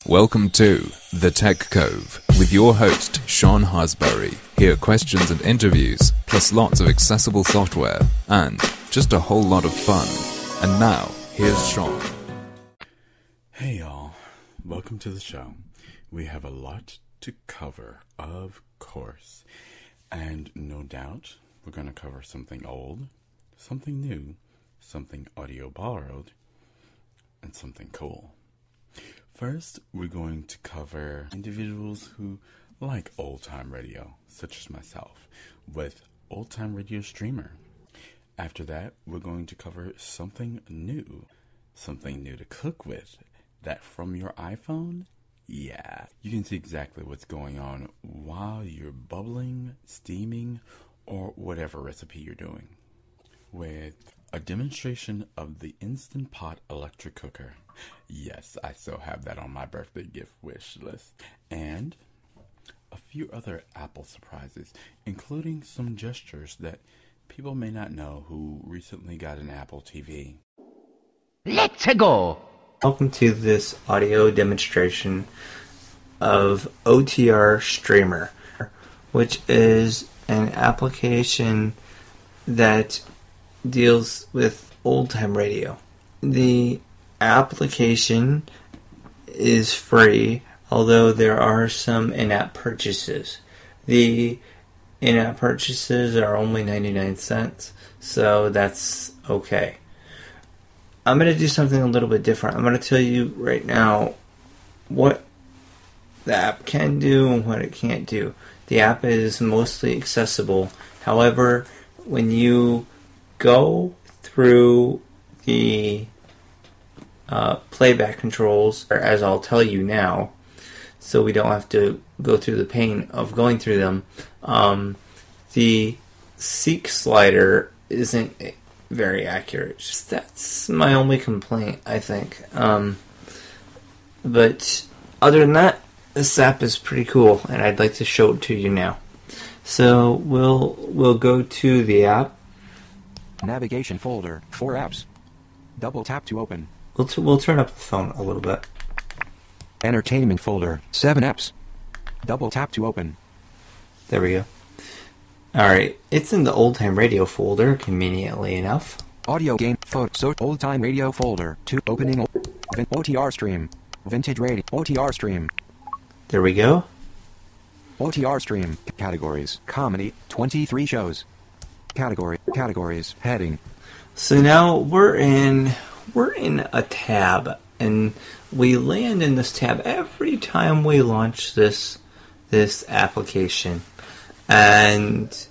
Welcome to TheTechCove with your host, Sean Hasbury. Hear questions and interviews, plus lots of accessible software, and just a whole lot of fun. And now, here's Sean. Hey y'all, welcome to the show. We have a lot to cover, of course. And no doubt, we're going to cover something old, something new, something audio borrowed, and something cool. First, we're going to cover individuals who like old-time radio, such as myself, with Old-Time Radio Streamer. After that, we're going to cover something new to cook with. That from your iPhone? Yeah, you can see exactly what's going on while you're bubbling, steaming, or whatever recipe you're doing. With a demonstration of the Instant Pot electric cooker. Yes, I still have that on my birthday gift wish list. And a few other Apple surprises, including some gestures that people may not know who recently got an Apple TV. Let's go! Welcome to this audio demonstration of OTR Streamer, which is an application that deals with old-time radio. The application is free, although there are some in-app purchases. The in-app purchases are only 99 cents, so that's okay. I'm going to do something a little bit different. I'm going to tell you right now what the app can do and what it can't do. The app is mostly accessible. However, when you go through the playback controls, or as I'll tell you now, so we don't have to go through the pain of going through them, the seek slider isn't very accurate. That's my only complaint, I think. But other than that, this app is pretty cool, and I'd like to show it to you now. So we'll go to the app. Navigation folder, 4 apps. Double tap to open. We'll turn up the phone a little bit. Entertainment folder, 7 apps. Double tap to open. There we go. Alright, it's in the old-time radio folder, conveniently enough. Audio game, photo, old time radio folder, 2 opening, OTR stream, vintage radio, OTR stream. There we go. OTR stream, categories, comedy, 23 shows. Categories, heading. So now we're in a tab, and we land in this tab every time we launch this application. And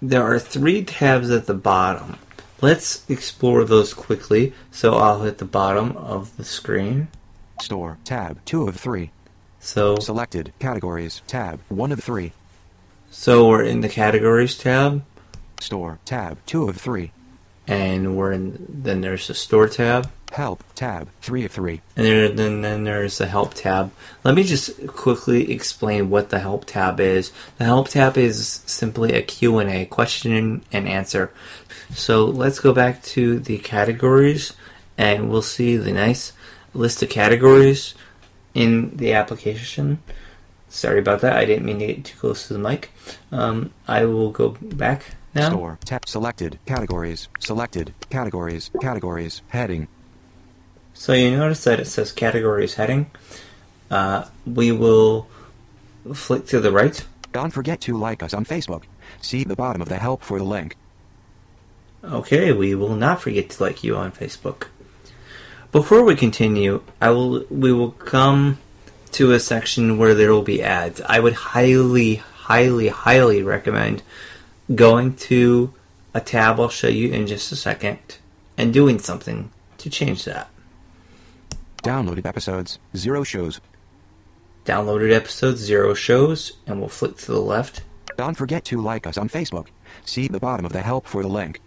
there are 3 tabs at the bottom. Let's explore those quickly. So I'll hit the bottom of the screen. Store, tab, 2 of 3. So Selected, categories, tab, 1 of 3. So we're in the categories tab. Store, tab, 2 of 3. And then there's the store tab. Help, tab, 3 of 3. And then there's the help tab. Let me just quickly explain what the help tab is. The help tab is simply a Q&A, question and answer. So let's go back to the categories, and we'll see the nice list of categories in the application. Sorry about that. I didn't mean to get too close to the mic. I will go back now. Store, tab, selected, categories, heading. So you notice that it says categories heading. We will flick to the right. Don't forget to like us on Facebook. See the bottom of the help for the link. Okay, we will not forget to like you on Facebook. Before we continue, we will come to a section where there will be ads. I would highly recommend going to a tab I'll show you in just a second and doing something to change that. Downloaded episodes, 0 shows. Downloaded episodes, 0 shows, and we'll flick to the left. Don't forget to like us on Facebook. See the bottom of the help for the link.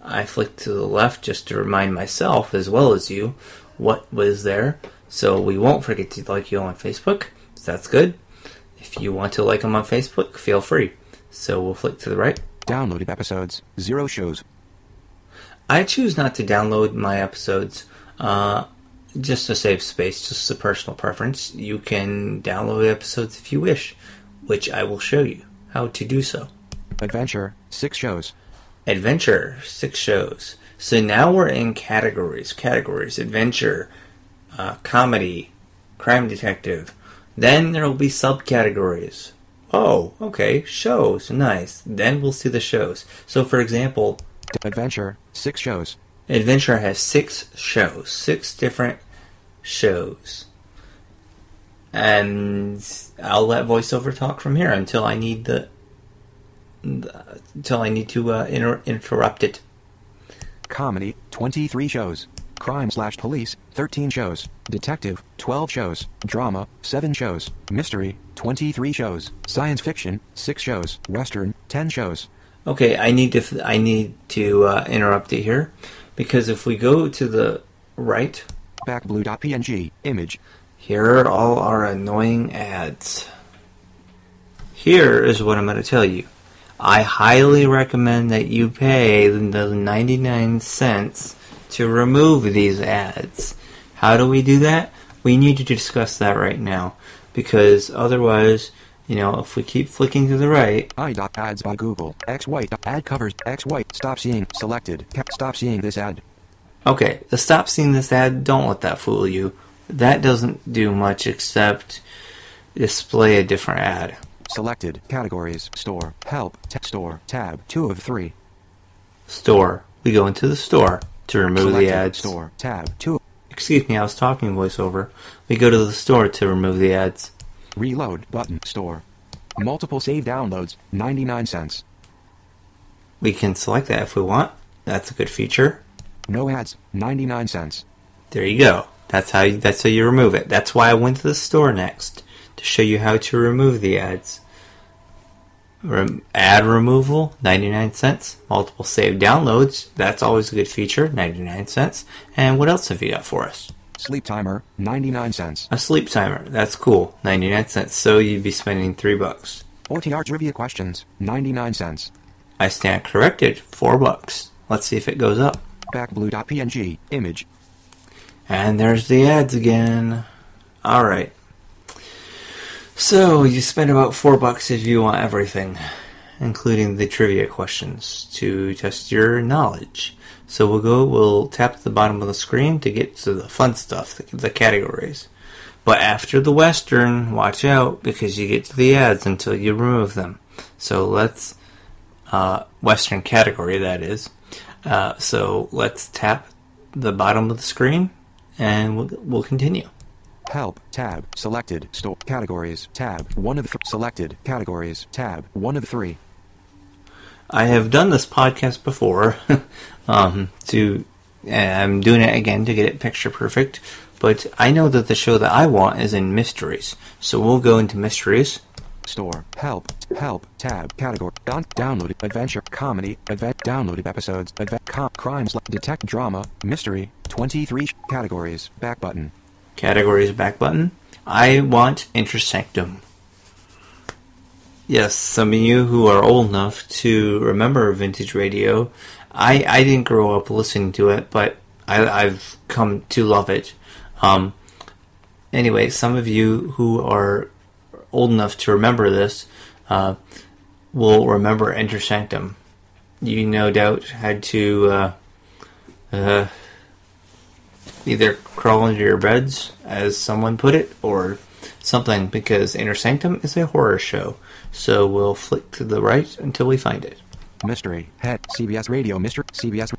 I flicked to the left just to remind myself, as well as you, what was there. So we won't forget to like you on Facebook. So that's good. If you want to like them on Facebook, feel free. So we'll flick to the right. Downloaded episodes, 0 shows. I choose not to download my episodes. just to save space, just a personal preference, you can download episodes if you wish, which I will show you how to do so. Adventure, 6 shows. Adventure, 6 shows. So now we're in categories. Adventure, comedy, crime detective. Then there will be subcategories. Oh, okay, shows, nice. Then we'll see the shows. So for example, Adventure, 6 shows. Adventure has 6 shows. 6 different shows. And I'll let voiceover talk from here until I need to interrupt it. Comedy, 23 shows. Crime/police, 13 shows. Detective, 12 shows. Drama, 7 shows. Mystery, 23 shows. Science fiction, 6 shows. Western, 10 shows. Okay, I need to interrupt it here, because if we go to the right, Backblue.png, image. here are all our annoying ads. Here is what I'm going to tell you. I highly recommend that you pay the 99 cents to remove these ads. How do we do that? We need to discuss that right now, because otherwise, if we keep flicking to the right... Ads by Google. X white. Ad covers. X white. Stop seeing. Selected. Stop seeing this ad. Okay, the stop seeing this ad, don't let that fool you. That doesn't do much except display a different ad. Selected. Categories. Store. Help. Store. Tab. 2 of 3. Store. We go into the store to remove Selected. the ads. Store. Tab. 2. Excuse me, I was talking voiceover. We go to the store to remove the ads. Reload. Button. Store. Multiple save downloads. 99 cents. We can select that if we want. That's a good feature. No ads. 99 cents. There you go. That's how you remove it. That's why I went to the store next, to show you how to remove the ads. Ad removal, 99 cents. Multiple save downloads, that's always a good feature, 99 cents. And what else have you got for us? Sleep timer, 99 cents. A sleep timer, that's cool, 99 cents. So you'd be spending $3. OTR trivia questions, 99 cents. I stand corrected, $4. Let's see if it goes up. Backblue.png, image. And there's the ads again. Alright. So, you spend about $4 if you want everything, including the trivia questions, to test your knowledge. So we'll tap the bottom of the screen to get to the fun stuff, the categories. But after the Western, watch out, because you get to the ads until you remove them. So let's, Western category that is. So let's tap the bottom of the screen, and we'll continue. Help, tab, selected, store, categories, tab, 1 of selected, categories, tab, 1 of 3. I have done this podcast before, I'm doing it again to get it picture perfect, but I know that the show that I want is in mysteries, so we'll go into mysteries. Store, help, tab, category, downloaded, adventure, comedy, downloaded episodes, crimes, detect, drama, mystery, 23, categories, back button. Categories back button. I want Intersanctum. Yes, some of you who are old enough to remember vintage radio, I didn't grow up listening to it, but I've come to love it. Anyway, some of you who are old enough to remember this will remember Intersanctum. You no doubt had to either crawl into your beds, as someone put it, or something, because Intersanctum is a horror show. So we'll flick to the right until we find it. Mystery, head, CBS Radio, Mystery, CBS,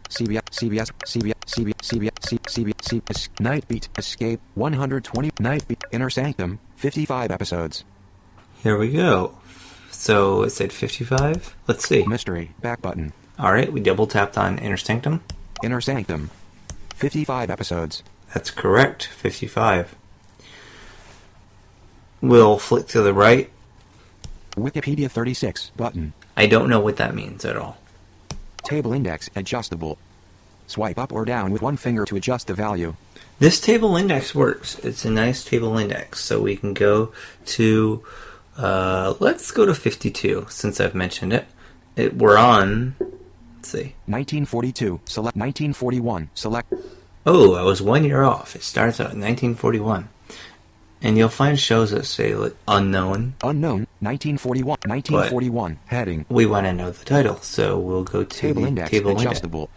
Night Beat, Escape, 120, Night Beat, Intersanctum, 55 episodes. Here we go. So it said 55. Let's see. Mystery, back button. Alright, we double tapped on Intersanctum. Intersanctum, 55 episodes. That's correct, 55. We'll flick to the right. Wikipedia 36, button. I don't know what that means at all. Table index, adjustable. Swipe up or down with one finger to adjust the value. This table index works. It's a nice table index. So we can go to, let's go to 52, since I've mentioned it. We're on, let's see. 1942, select 1941, select. Oh, I was 1 year off. It starts out in 1941. And you'll find shows that say like, unknown. Unknown, 1941. 1941. Heading. We want to know the title, so we'll go to Table the index. table Adjustable.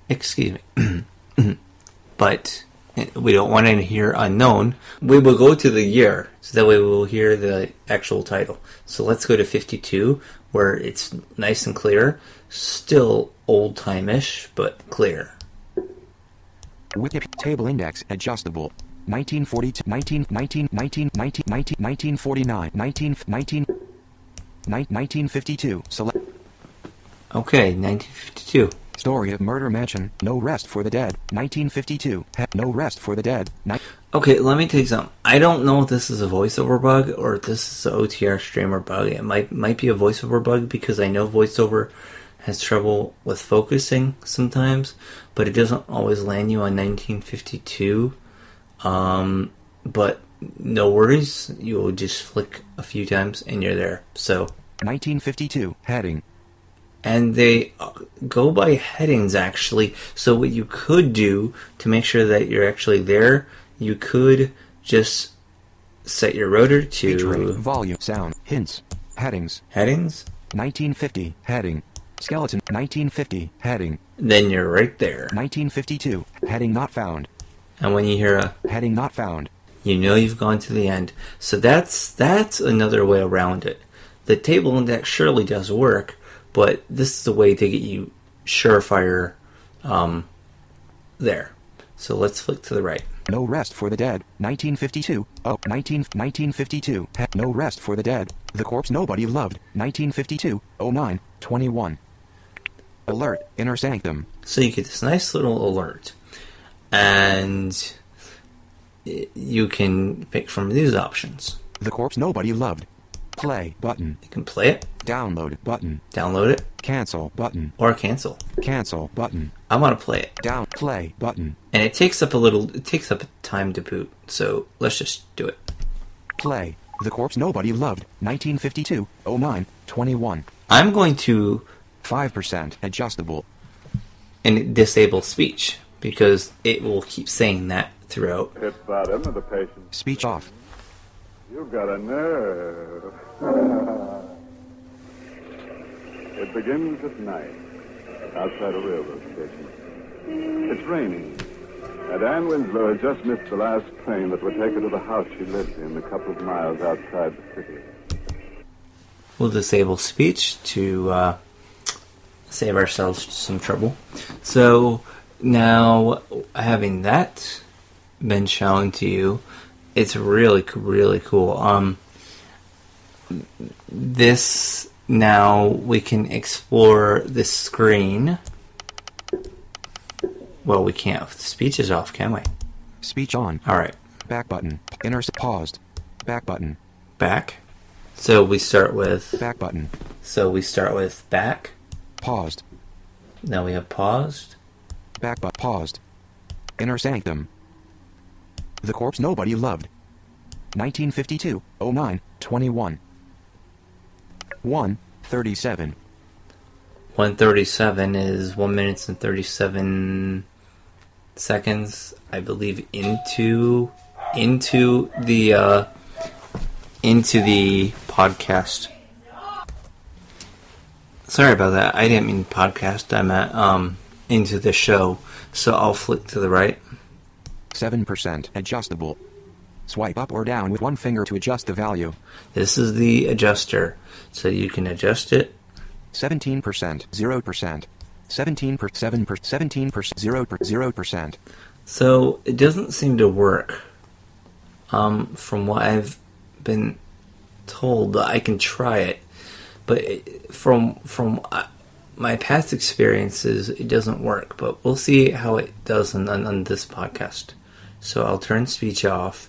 Excuse me. But we don't want to hear unknown. We will go to the year, so that way we will hear the actual title. So let's go to 52, where it's nice and clear. Still old-time-ish, but clear. Wikipedia. Table index. Adjustable. 1942, 1949, 1952. Select. Okay, 1952. Story of Murder Mansion. No Rest for the Dead. 1952. No Rest for the Dead. Okay, let me tell you something. I don't know if this is a voiceover bug or if this is an OTR streamer bug. It might be a voiceover bug because I know voiceover has trouble with focusing sometimes, but it doesn't always land you on 1952. But no worries, you will just flick a few times and you're there. So 1952 heading. And they go by headings actually. So what you could do to make sure that you're actually there, you could just set your rotor to volume, sound, hints, headings. 1950 heading. Skeleton 1950 heading. Then you're right there. 1952 heading not found. And when you hear a heading not found, you know you've gone to the end. So that's another way around it. The table index surely does work, but this is a way to get you surefire there. So let's flick to the right. No Rest for the Dead, 1952. 1952. No Rest for the Dead. The Corpse Nobody Loved, 1952. 09, 21. Alert, Inner Sanctum. So you get this nice little alert. And you can pick from these options. The Corpse Nobody Loved. Play button. You can play it. Download button. Download it. Cancel button. Or cancel. Cancel button. I want to play it. Down play button. And it takes up time to boot. So let's just do it. Play. The Corpse Nobody Loved. 1952. 09. 21. I'm going to 5% adjustable. And disable speech because it will keep saying that throughout. Hit bottom of the patient. Speech off. You've got a nerve. It begins at night, outside a railroad station. It's raining, and Anne Winslow has just missed the last train that would take her to the house she lives in a couple of miles outside the city. We'll disable speech to save ourselves some trouble. So now, having that been shown to you, it's really cool. This now we can explore the screen. Well, we can't. If the speech is off, can we? Speech on. All right. Back button. Paused. Back button. Back. So we start with back button. So we start with back. Paused. Now we have paused. Back but paused. Inner Sanctum. The Corpse Nobody Loved. 1952. 09. 21. 1:37. 1:37 is 1 minute and 37 seconds, I believe, into the podcast. Sorry about that. I didn't mean podcast. I meant into the show. So I'll flick to the right. 7% adjustable. Swipe up or down with one finger to adjust the value. This is the adjuster, so you can adjust it. 17%, 0%, 17%, 17%, 0%. So it doesn't seem to work. From what I've been told, I can try it, but from my past experiences, it doesn't work. But we'll see how it does on this podcast. So I'll turn speech off,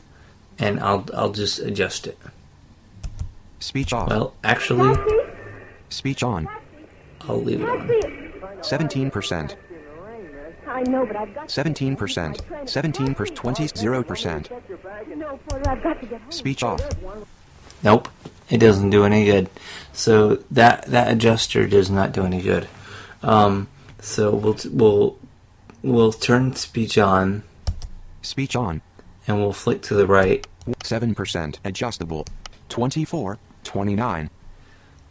and I'll just adjust it. Speech off. Well, actually, speech on. I'll leave it on. 17%. I know, but I've got 17%. 17%. 20. 0%. No, Porter, I've got to get home. Speech off. Nope, it doesn't do any good. So that adjuster does not do any good. So we'll We'll turn speech on. Speech on. And we'll flick to the right. 7% adjustable. 24:29.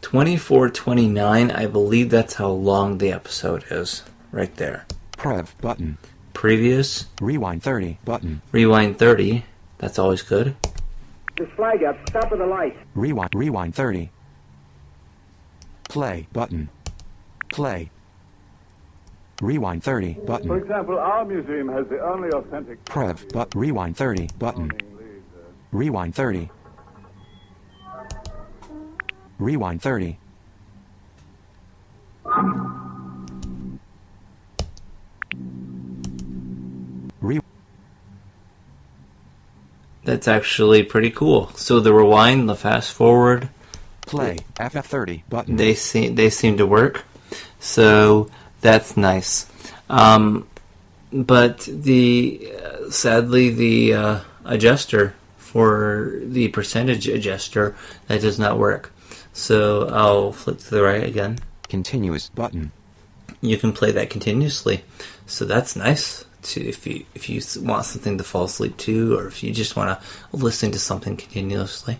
24:29, I believe that's how long the episode is. Right there. Prev button. Previous. Rewind 30 button. Rewind 30. That's always good. This flag up, stop at the light. Rewind 30. Play button. Play. Rewind 30 For button. example, our museum has the only authentic... Prev but rewind 30 button. Rewind 30. Rewind 30. That's actually pretty cool. So the rewind, the fast forward, Play FF30 button. they seem to work. So that's nice. But sadly the adjuster for the percentage adjuster, that does not work. So I'll flip to the right again. Continuous button. You can play that continuously. So that's nice. If you want something to fall asleep to, or if you just want to listen to something continuously.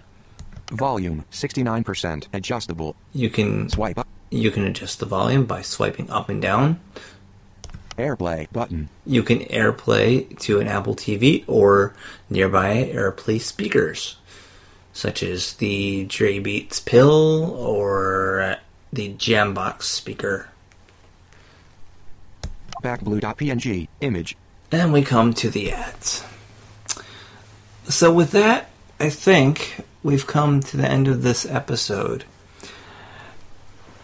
Volume 69% adjustable. You can Swipe up. You can adjust the volume by swiping up and down. Airplay button. You can AirPlay to an Apple TV or nearby AirPlay speakers, such as the Dre Beats Pill or the Jambox speaker. Backblue.png image. And we come to the ads. So with that, I think we've come to the end of this episode.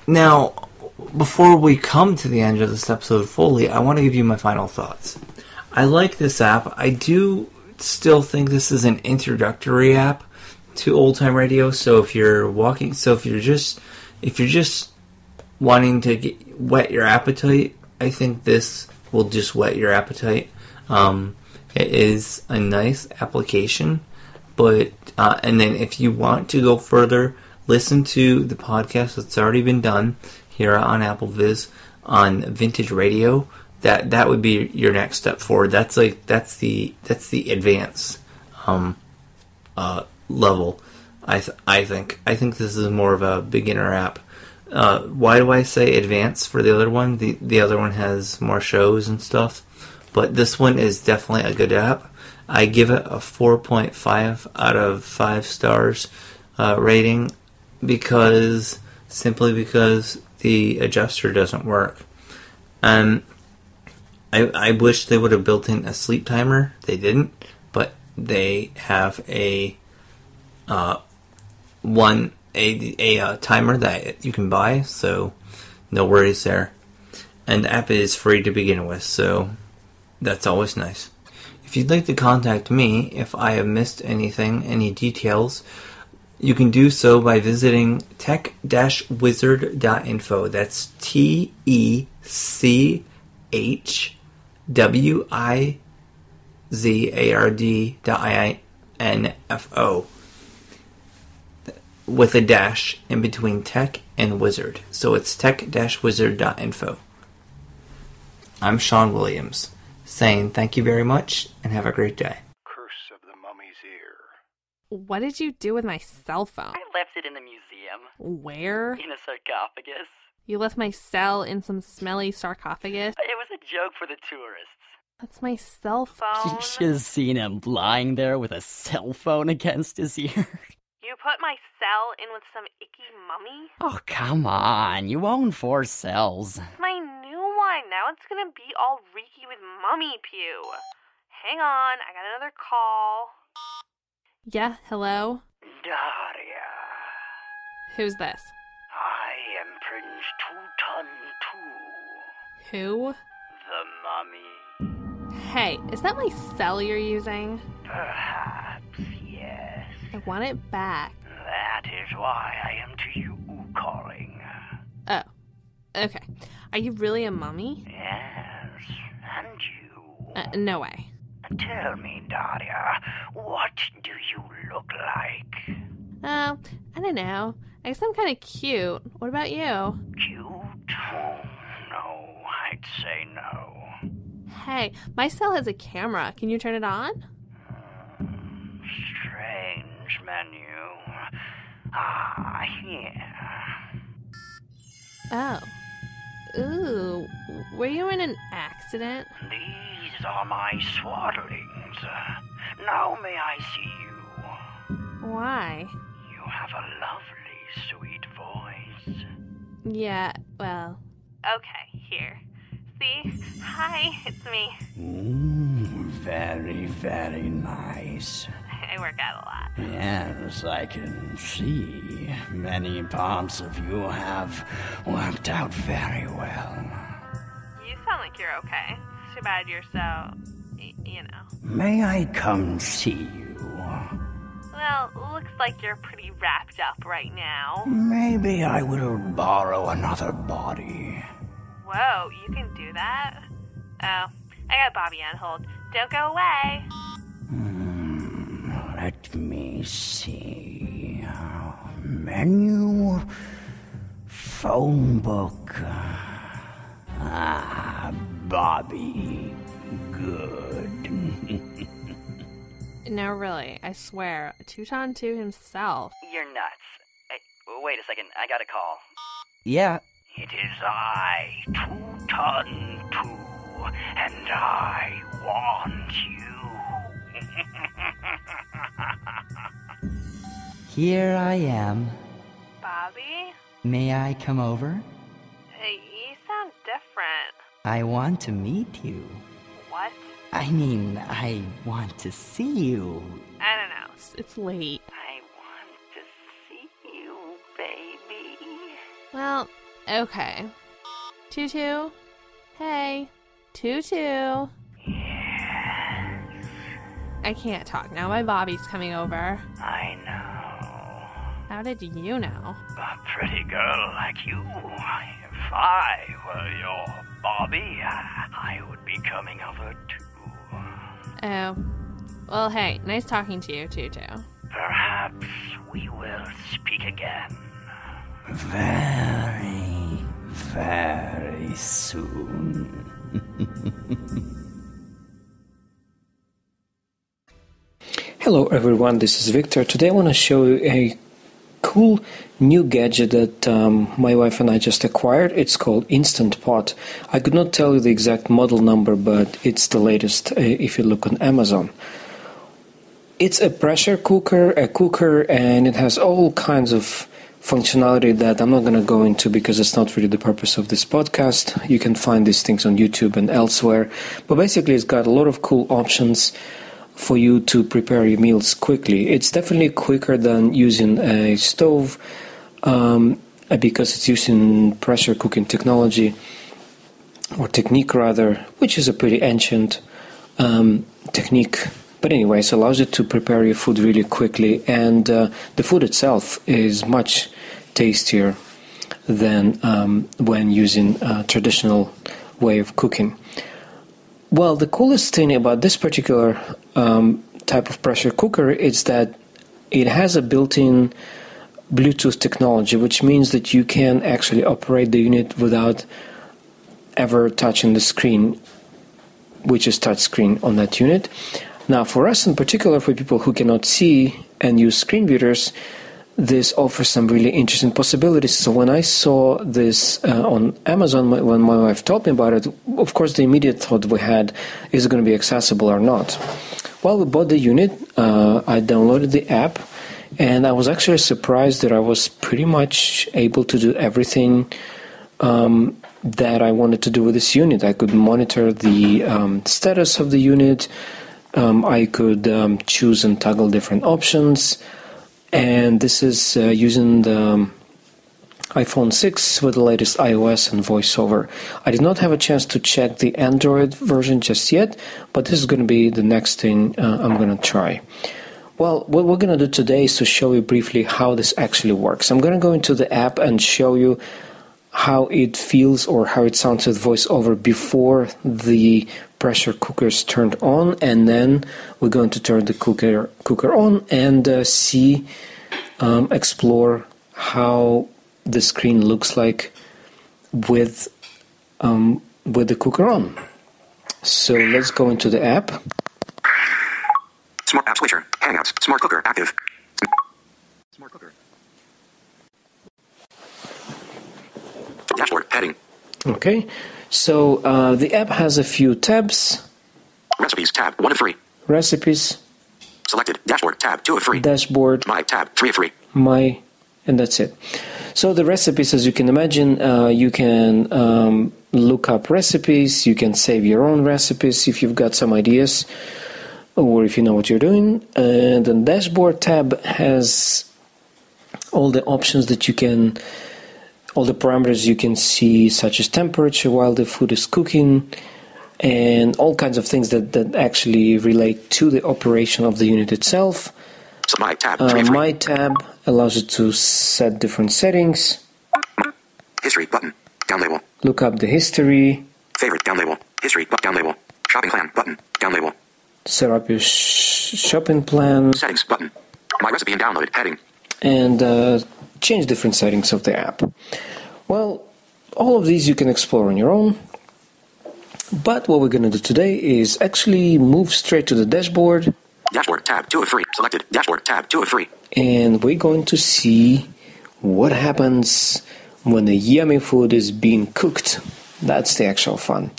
Now, before we come to the end of this episode fully, I want to give you my final thoughts. I like this app. I do still think this is an introductory app to old time radio. So if you're just wanting to whet your appetite, I think this will just whet your appetite. It is a nice application, but and then if you want to go further, listen to the podcast that's already been done here on Apple Viz on vintage radio. That would be your next step forward. That's the advanced level. I think this is more of a beginner app. Why do I say advanced for the other one? The other one has more shows and stuff, but this one is definitely a good app. I give it a 4.5 out of 5 stars rating simply because the adjuster doesn't work. And I wish they would have built in a sleep timer. They didn't, but they have a timer that you can buy, so no worries there. And the app is free to begin with, so that's always nice. If you'd like to contact me, if I have missed anything, any details, you can do so by visiting tech-wizard.info. That's TECHWIZARD.info. With a dash in between tech and wizard. So it's tech-wizard.info. I'm Sean Williams, saying thank you very much and have a great day. Curse of the Mummy's Ear. What did you do with my cell phone? I left it in the museum. Where? In a sarcophagus. You left my cell in some smelly sarcophagus? It was a joke for the tourists. That's my cell phone. You should have seen him lying there with a cell phone against his ear. You put my cell in with some icky mummy? Oh, come on. You own 4 cells. It's my new one. Now it's gonna be all reeky with mummy pew. Hang on, I got another call. Yeah, hello? Daria. Who's this? I am Prince Tutan II. Who? The Mummy. Hey, is that my cell you're using? Perhaps, yes. I want it back. That is why I am to you calling. Oh, okay. Are you really a mummy? Yes, and you. No way. Tell me, Daria, what do you look like? I don't know. I guess I'm kind of cute. What about you? Cute? Oh, no, I'd say no. Hey, my cell has a camera. Can you turn it on? Strange menu. Here. Oh. Ooh, were you in an accident? These are my swaddlings. Now may I see you? Why? You have a lovely, sweet voice. Yeah, well, okay, here. See? Hi, it's me. Very, very nice. I work out a lot. Yes, I can see. Many parts of you have worked out very well. You sound like you're okay. It's too bad you're so, you know. May I come see you? Well, looks like you're pretty wrapped up right now. Maybe I will borrow another body. Whoa, you can do that? Oh, I got Bobby on hold. Don't go away. Let me see. Menu. Phone book. Bobby. Good. No, really, I swear, Teuton 2 himself. You're nuts. Wait a second, I got a call. Yeah. It is I, Teuton 2, and I want you. Here I am. Bobby? May I come over? Hey, you sound different. I want to meet you. What? I mean, I want to see you. I don't know. It's late. I want to see you, baby. Well, okay. Tutu? Hey. Tutu? Yes. I can't talk now. My Bobby's coming over. I know. How did you know? A pretty girl like you. If I were your Bobby, I would be coming over too. Oh. Well, hey, nice talking to you, Tutu. Perhaps we will speak again. Very, very soon. Hello everyone, this is Victor. Today I want to show you a cool new gadget that my wife and I just acquired. It's called Instant Pot. I could not tell you the exact model number, but it's the latest if you look on Amazon. It's a pressure cooker, and it has all kinds of functionality that I'm not going to go into because it's not really the purpose of this podcast. You can find these things on YouTube and elsewhere. But basically it's got a lot of cool options for you to prepare your meals quickly. It's definitely quicker than using a stove because it's using pressure cooking technology, or technique rather, which is a pretty ancient technique. But anyways, it allows you to prepare your food really quickly, and the food itself is much tastier than when using a traditional way of cooking. Well, the coolest thing about this particular type of pressure cooker is that it has a built-in Bluetooth technology, which means that you can actually operate the unit without ever touching the screen, which is touch screen on that unit. Now, for us in particular, for people who cannot see and use screen readers, this offers some really interesting possibilities. So when I saw this on Amazon, when my wife told me about it, of course the immediate thought we had, is it going to be accessible or not? Well, we bought the unit, I downloaded the app, and I was actually surprised that I was pretty much able to do everything that I wanted to do with this unit. I could monitor the status of the unit, I could choose and toggle different options, and this is using the iPhone 6 with the latest iOS and VoiceOver. I did not have a chance to check the Android version just yet, but this is going to be the next thing I'm going to try. Well, what we're going to do today is to show you briefly how this actually works. I'm going to go into the app and show you how it feels or how it sounds with VoiceOver before the pressure cooker is turned on, and then we're going to turn the cooker on and explore how the screen looks like with the cooker on. So let's go into the app. Smart app switcher. Hangouts. Smart cooker active. Smart cooker. Dashboard heading. Okay. So the app has a few tabs. Recipes tab 1 of 3. Recipes. Selected. Dashboard tab 2 of 3. Dashboard. My tab 3 of 3. My, and that's it. So the recipes, as you can imagine, you can look up recipes. You can save your own recipes if you've got some ideas, or if you know what you're doing. And the dashboard tab has all the options that you can, all the parameters you can see, such as temperature while the food is cooking, and all kinds of things that actually relate to the operation of the unit itself. So my tab My tab allows you to set different settings. History button. Down label. Look up the history. Favorite down label. History down label. Shopping plan button. Down label. Set up your shopping plan. Settings button. My recipe and download heading. And change different settings of the app. Well, all of these you can explore on your own. But what we're going to do today is actually move straight to the dashboard. Dashboard tab 2 of 3. Selected. Dashboard tab 2 of 3. And we're going to see what happens when the yummy food is being cooked. That's the actual fun.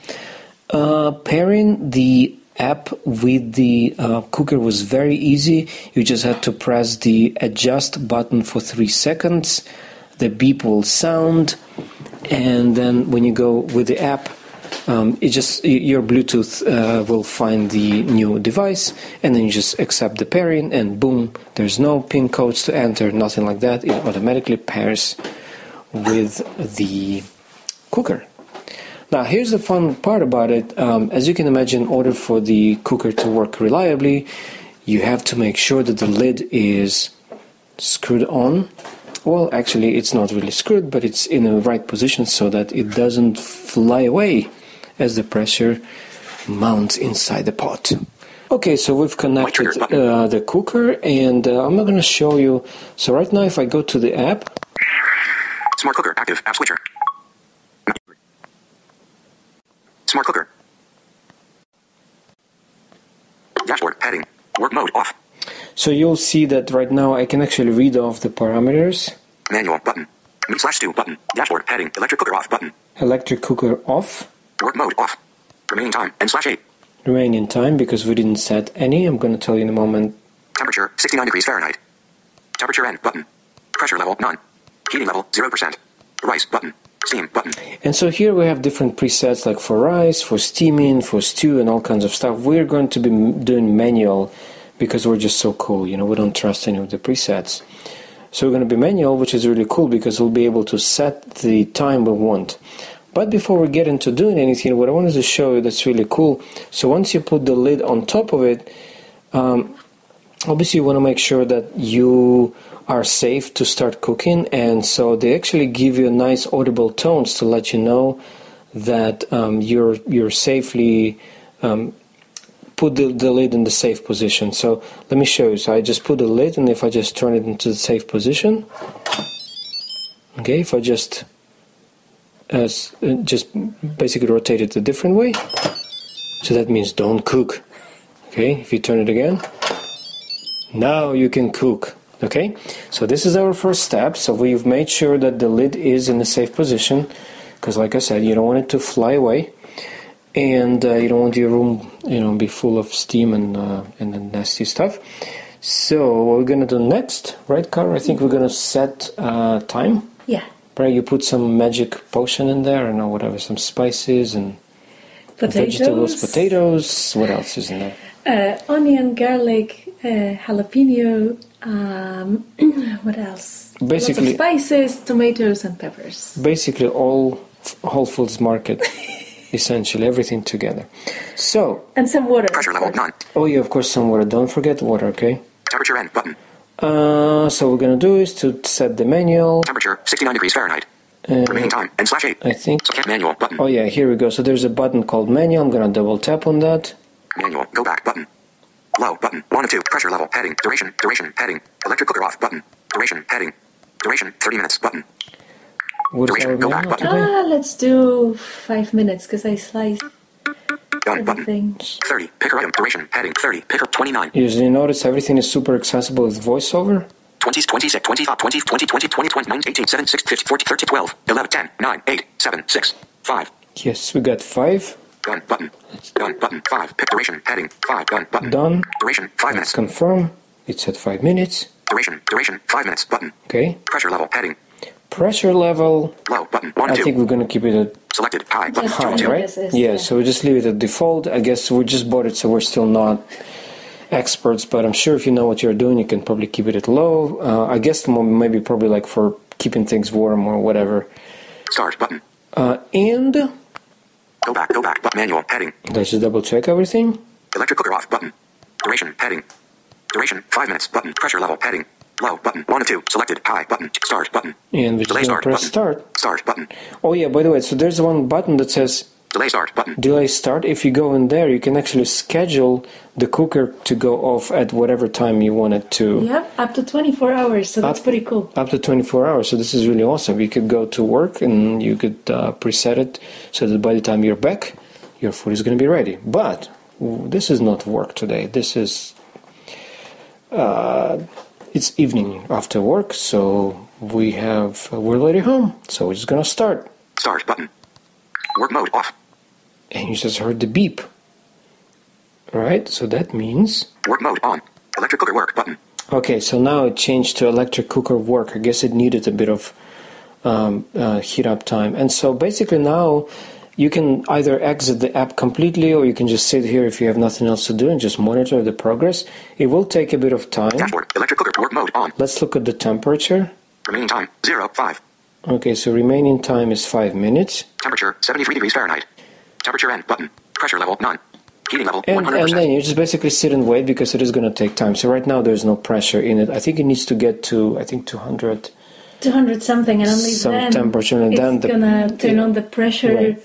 Pairing the app with the cooker was very easy. You just had to press the adjust button for 3 seconds. The beep will sound, and then when you go with the app, your Bluetooth will find the new device, and then you just accept the pairing, and boom, there's no PIN codes to enter, nothing like that. It automatically pairs with the cooker. Now, here's the fun part about it. As you can imagine, in order for the cooker to work reliably, you have to make sure that the lid is screwed on. Well, actually, it's not really screwed, but it's in the right position so that it doesn't fly away as the pressure mounts inside the pot. Okay, so we've connected the cooker, and I'm not going to show you. So right now, if I go to the app. Smart cooker active. App switcher. Smart cooker. Dashboard heading. Work mode off. So you'll see that right now I can actually read off the parameters. Manual button. Meat/stew button. Dashboard heading. Electric cooker off button. Electric cooker off. Work mode off. Remaining time N/8. Remaining time, because we didn't set any. I'm going to tell you in a moment. Temperature 69 degrees Fahrenheit. Temperature N button. Pressure level none. Heating level 0%. Rice button. Steam button. And so here we have different presets, like for rice, for steaming, for stew, and all kinds of stuff. We're going to be doing manual because we're just so cool. We don't trust any of the presets. So we're going to be manual, which is really cool because we'll be able to set the time we want. But before we get into doing anything, what I wanted to show you that's really cool. So once you put the lid on top of it, obviously you want to make sure that you are safe to start cooking, and so they actually give you nice audible tones to let you know that you're safely put the lid in the safe position. So let me show you. So I just put the lid, and if I just turn it into the safe position, okay, if I just basically rotate it a different way, so that means don't cook. Okay, if you turn it again, now you can cook. Okay, so this is our first step. So we've made sure that the lid is in a safe position, because like I said, you don't want it to fly away, and you don't want your room, be full of steam and nasty stuff. So what we're gonna do next, right, Cara? I think we're gonna set time. Yeah. Right, you put some magic potion in there, or whatever, some spices and vegetables, potatoes. What else is in there? Onion, garlic, jalapeno. What else? Basically, lots of spices, tomatoes, and peppers. Basically, all Whole Foods Market, essentially everything together. So and some water. Pressure level none. Oh yeah, of course, some water. Don't forget water. Okay. Temperature N button. So what we're gonna do is to set the manual. Temperature 69 degrees Fahrenheit. Remaining time N/8. I think. So manual button. Oh yeah, here we go. So there's a button called manual. I'm gonna double tap on that. Manual. Go back button. Low button. 1 of 2. Pressure level heading. Duration heading. Electric cooker off button. Duration heading. Duration 30 minutes button. What duration. Go back button. Let's do 5 minutes because I sliced. everything. 30. Picker item. Duration. Heading. 30. Picker. 29. Usually notice everything is super accessible with voiceover. 20, 26, 25, 20, 20, 20, 20, 20, 19, 18, 7, 6, 15, 14, 13, 12, 11, 10, 9, 8, 7, 6, 5. Yes, we got 5. Done button. Done button. 5. Pick duration. Heading. 5. Done button. Done. Duration. 5 minutes. Let's confirm. It's at 5 minutes. Duration. 5 minutes. Button. Okay. Pressure level. Heading. Pressure level. Low button. 1, I 2. think we're going to keep it at Selected. High button. high, 2, 2. right? Yeah, so we just leave it at default. I guess we just bought it, so we're still not experts, but I'm sure if you know what you're doing, you can probably keep it at low. I guess maybe probably like for keeping things warm or whatever. Start button. And Go back. But manual. Heading. let's just double check everything. Electric cooker off button. Duration. Heading. Duration. 5 minutes. Button. Pressure level. Heading. Low button. 1 of 2. Selected. High button. Start button. And we're just Delay going to start press button. start. Start button. Oh yeah, by the way, so there's one button that says Delay start button. delay start. If you go in there, you can actually schedule the cooker to go off at whatever time you want it to. Yep, up to 24 hours, so that's pretty cool. Up to 24 hours, so this is really awesome. You could go to work and you could preset it so that by the time you're back, your food is going to be ready. But this is not work today. This is it's evening after work, so we're already home. So we're just going to start. Start button. Work mode off. And you just heard the beep. Right, so that means Work mode on. Electric cooker work button. okay, so now it changed to electric cooker work. I guess it needed a bit of heat up time. And so basically now you can either exit the app completely or you can just sit here if you have nothing else to do and just monitor the progress. It will take a bit of time. Dashboard. Electric cooker work mode on. Let's look at the temperature. Remaining time 0.5. Okay, so remaining time is 5 minutes. Temperature 73 degrees Fahrenheit. Temperature end button. Pressure level none. Heating level And 100%. then you just basically sit and wait because it is going to take time. So right now there's no pressure in it. I think it needs to get to, 200 something, and only some then temperature, and it's then gonna turn on the pressure Right.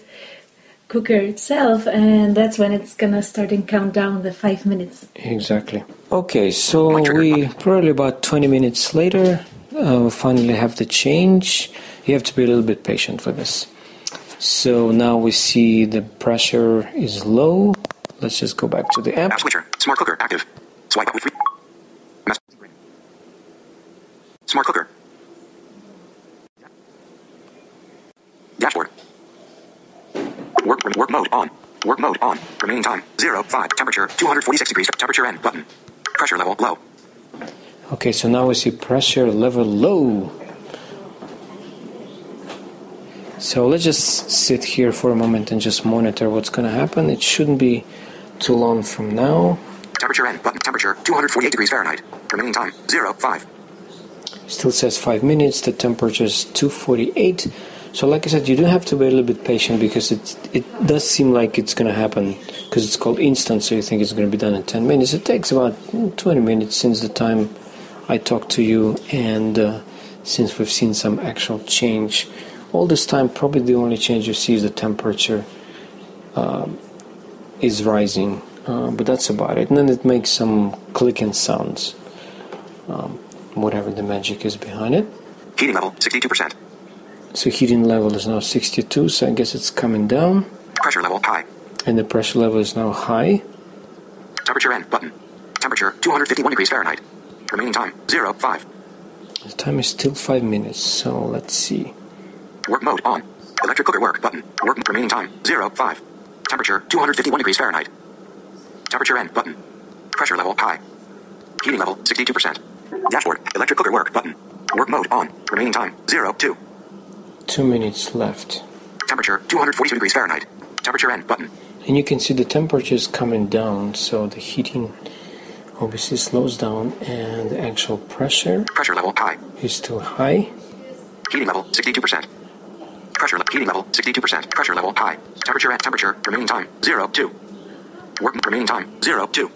cooker itself, and that's when it's gonna start and count down the 5 minutes. Exactly. Okay, so we probably about 20 minutes later we finally have the change. You have to be a little bit patient for this. So now we see the pressure is low. Let's just go back to the app. App switcher. Smart cooker active. Swipe up with free. Smart cooker. Dashboard. Work mode on. Work mode on. Remaining time 0.5. Temperature 246 degrees. Temperature end button. Pressure level low. Okay, so now we see pressure level low. So let's just sit here for a moment and just monitor what's going to happen. It shouldn't be too long from now. Temperature end button. Temperature 248 degrees Fahrenheit. Remaining time 0.5. Still says 5 minutes. The temperature is 248. So like I said, you do have to be a little bit patient because it does seem like it's going to happen because it's called instant, so you think it's going to be done in 10 minutes. It takes about 20 minutes since the time I talked to you and since we've seen some actual change. All this time, probably the only change you see is the temperature is rising, but that's about it. And then it makes some clicking sounds, whatever the magic is behind it. Heating level 62%. So heating level is now 62, so I guess it's coming down. Pressure level high. And the pressure level is now high. Temperature end button. Temperature 251 degrees Fahrenheit. Remaining time 0.5. The time is still 5 minutes, so let's see. Work mode on. Electric cooker work button. Work remaining time 0.5. Temperature 251 degrees Fahrenheit. Temperature end button. Pressure level high. Heating level 62%. Dashboard. Electric cooker work button. Work mode on. Remaining time 0.2. 2 minutes left. Temperature 242 degrees Fahrenheit. Temperature end button. And you can see the temperature is coming down, so the heating obviously slows down, and the actual pressure level high is still high. Heating level 62%. Heating level 62%. Pressure level high. Temperature end. Temperature remaining time 0.2. Work remaining time 0.2.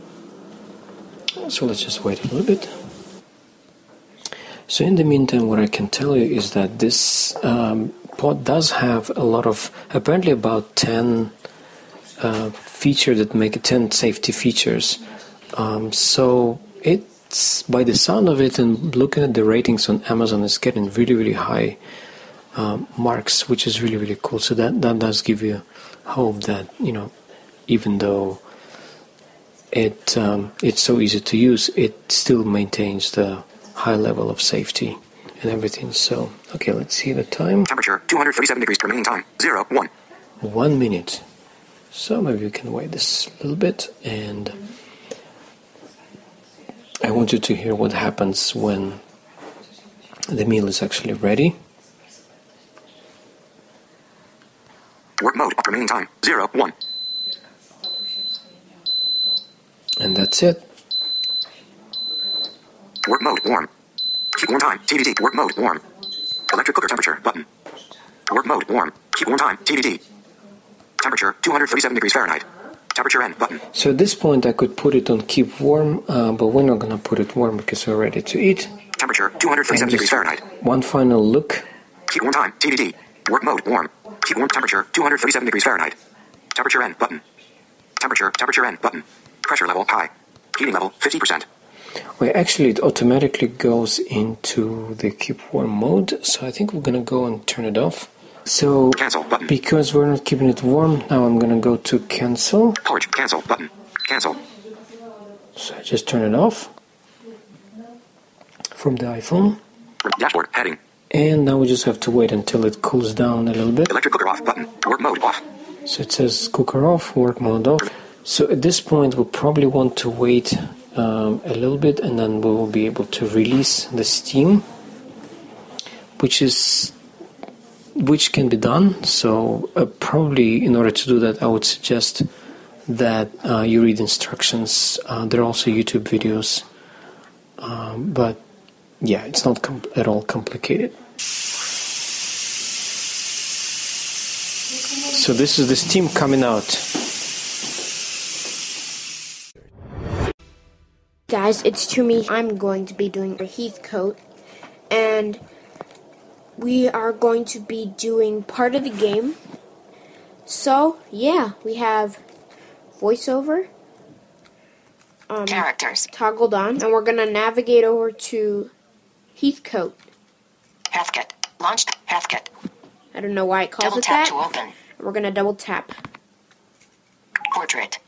So let's just wait a little bit. So in the meantime, what I can tell you is that this pod does have a lot of, apparently about 10 features that make it 10 safety features. So it's, by the sound of it and looking at the ratings on Amazon, it's getting really, really high marks, which is really, really cool. So that does give you hope that, even though it's so easy to use, it still maintains the high level of safety and everything. So, okay, let's see the time. Temperature 237 degrees. Remaining time 0, 1. 1 minute. So maybe we can wait this a little bit, and I want you to hear what happens when the meal is actually ready. Work mode. Remaining time 0, 1. And that's it. Work mode warm. Keep warm time. TBD. Work mode warm. Electric cooker temperature button. Work mode warm. Keep warm time. TBD. Temperature 237 degrees Fahrenheit. Temperature end button. So at this point I could put it on keep warm, but we're not gonna put it warm because we're ready to eat. Temperature 237 degrees Fahrenheit. One final look. Keep warm time. TBD. Work mode warm. Keep warm temperature 237 degrees Fahrenheit. Temperature end button. Temperature end button. Pressure level high. Heating level 50%. Well, actually it automatically goes into the keep warm mode, so I think we're gonna go and turn it off. So, cancel button. Because we're not keeping it warm, now I'm gonna go to cancel. Porch, cancel button. Cancel. So I just turn it off from the iPhone. Dashboard, heading. And now we just have to wait until it cools down a little bit. Electric cooker off button. Work mode off. So it says cooker off, work mode off. So at this point we'll probably want to wait a little bit, and then we will be able to release the steam, which can be done. So probably in order to do that I would suggest that you read instructions. There are also YouTube videos, but yeah, it's not at all complicated. So this is the steam coming out. Guys, it's Timey. I'm going to be doing a Heathcote, and we are going to be doing part of the game. So, yeah, we have voiceover characters toggled on, and we're going to navigate over to Heathcote. Heathcote. Launched Heathcote. I don't know why it calls double it tap that. to open. We're going to double tap. Portrait.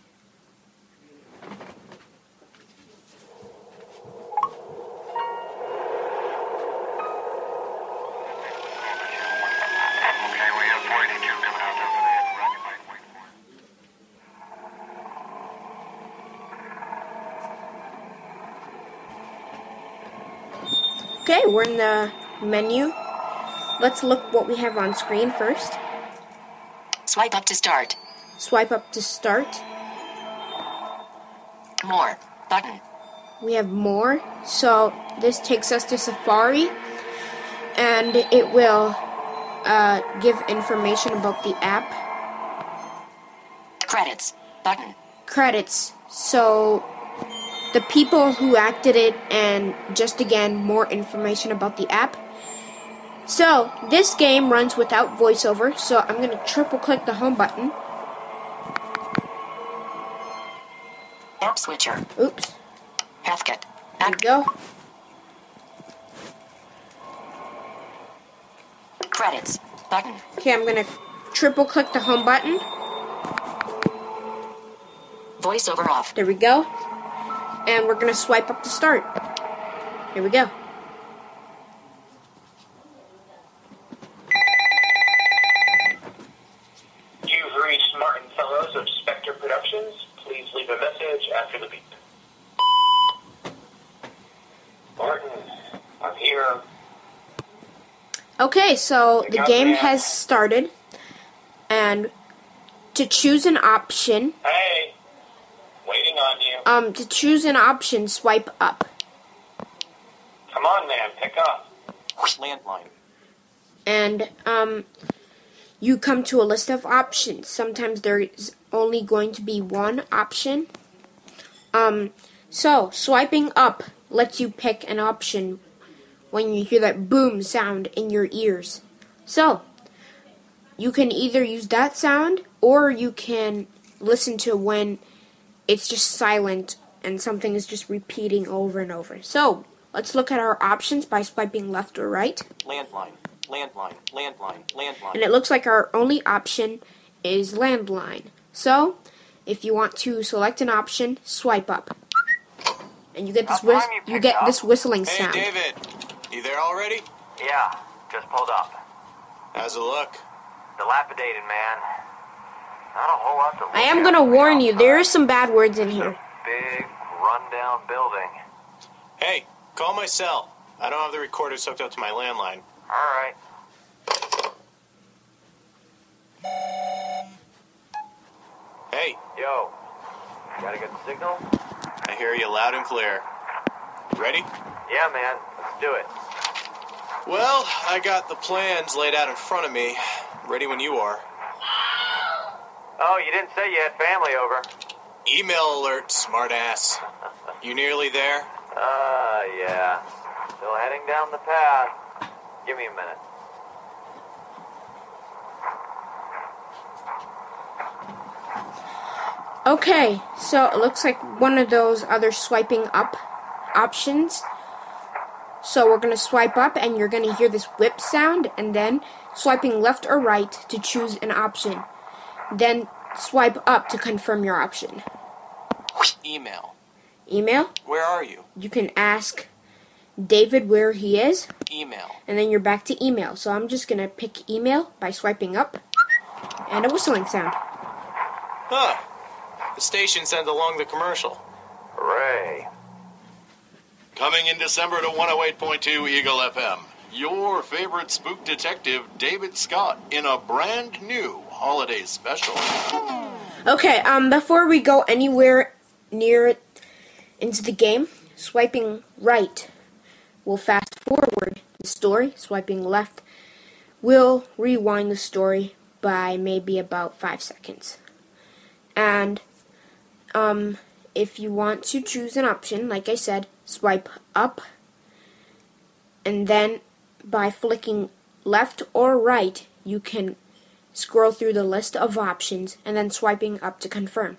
Okay, we're in the menu. Let's look what we have on screen first. Swipe up to start. Swipe up to start. More button. We have more. So this takes us to Safari, and it will give information about the app. Credits button. Credits. So the people who acted it, and just again more information about the app. So this game runs without voiceover, so I'm going to triple click the home button. App switcher. Oops. Heathcote. There we go. Credits button. Okay, I'm going to triple click the home button. Voiceover off. There we go. And we're going to swipe up to start. Here we go. You've reached Martin Fellows of Spectre Productions. Please leave a message after the beep. Martin, I'm here. Okay, so the game has started. And to choose an option... Hey! Waiting on you. To choose an option, swipe up. Come on, man, pick up. Landline. And, you come to a list of options. Sometimes there is only going to be one option. So, swiping up lets you pick an option when you hear that boom sound in your ears. So, you can either use that sound, or you can listen to when it's just silent and something is just repeating over and over. So, let's look at our options by swiping left or right. Landline. Landline. Landline. Landline. And it looks like our only option is landline. So, If you want to select an option, swipe up. And you get this whistling sound. Hey, David. You there already? Yeah, just pulled up. How's it look? Dilapidated, man. Not a whole lot to look I am at going to from the warn you, outside. there are some bad words in here. Big, rundown building. Hey, call my cell. I don't have the recorders hooked up to my landline. All right. Hey. Yo, got a good signal? I hear you loud and clear. Ready? Yeah, man. Let's do it. Well, I got the plans laid out in front of me. Ready when you are. Oh, you didn't say you had family over. Email alert, smartass. You nearly there? Yeah. Still heading down the path. Give me a minute. Okay, so it looks like one of those other swiping up options. So we're going to swipe up and you're going to hear this whip sound, and then swiping left or right to choose an option. Then swipe up to confirm your option. Email. Email? Where are you? You can ask David where he is. Email. And then you're back to email. So I'm just going to pick email by swiping up. And a whistling sound. Huh. The station sent along the commercial. Hooray. Coming in December to 108.2 Eagle FM. Your favorite spook detective, David Scott, in a brand new holiday special. Okay, before we go anywhere near it into the game, swiping right will fast forward the story. Swiping left will rewind the story by maybe about 5 seconds. And if you want to choose an option, like I said, swipe up, and then by flicking left or right, you can scroll through the list of options and then swiping up to confirm.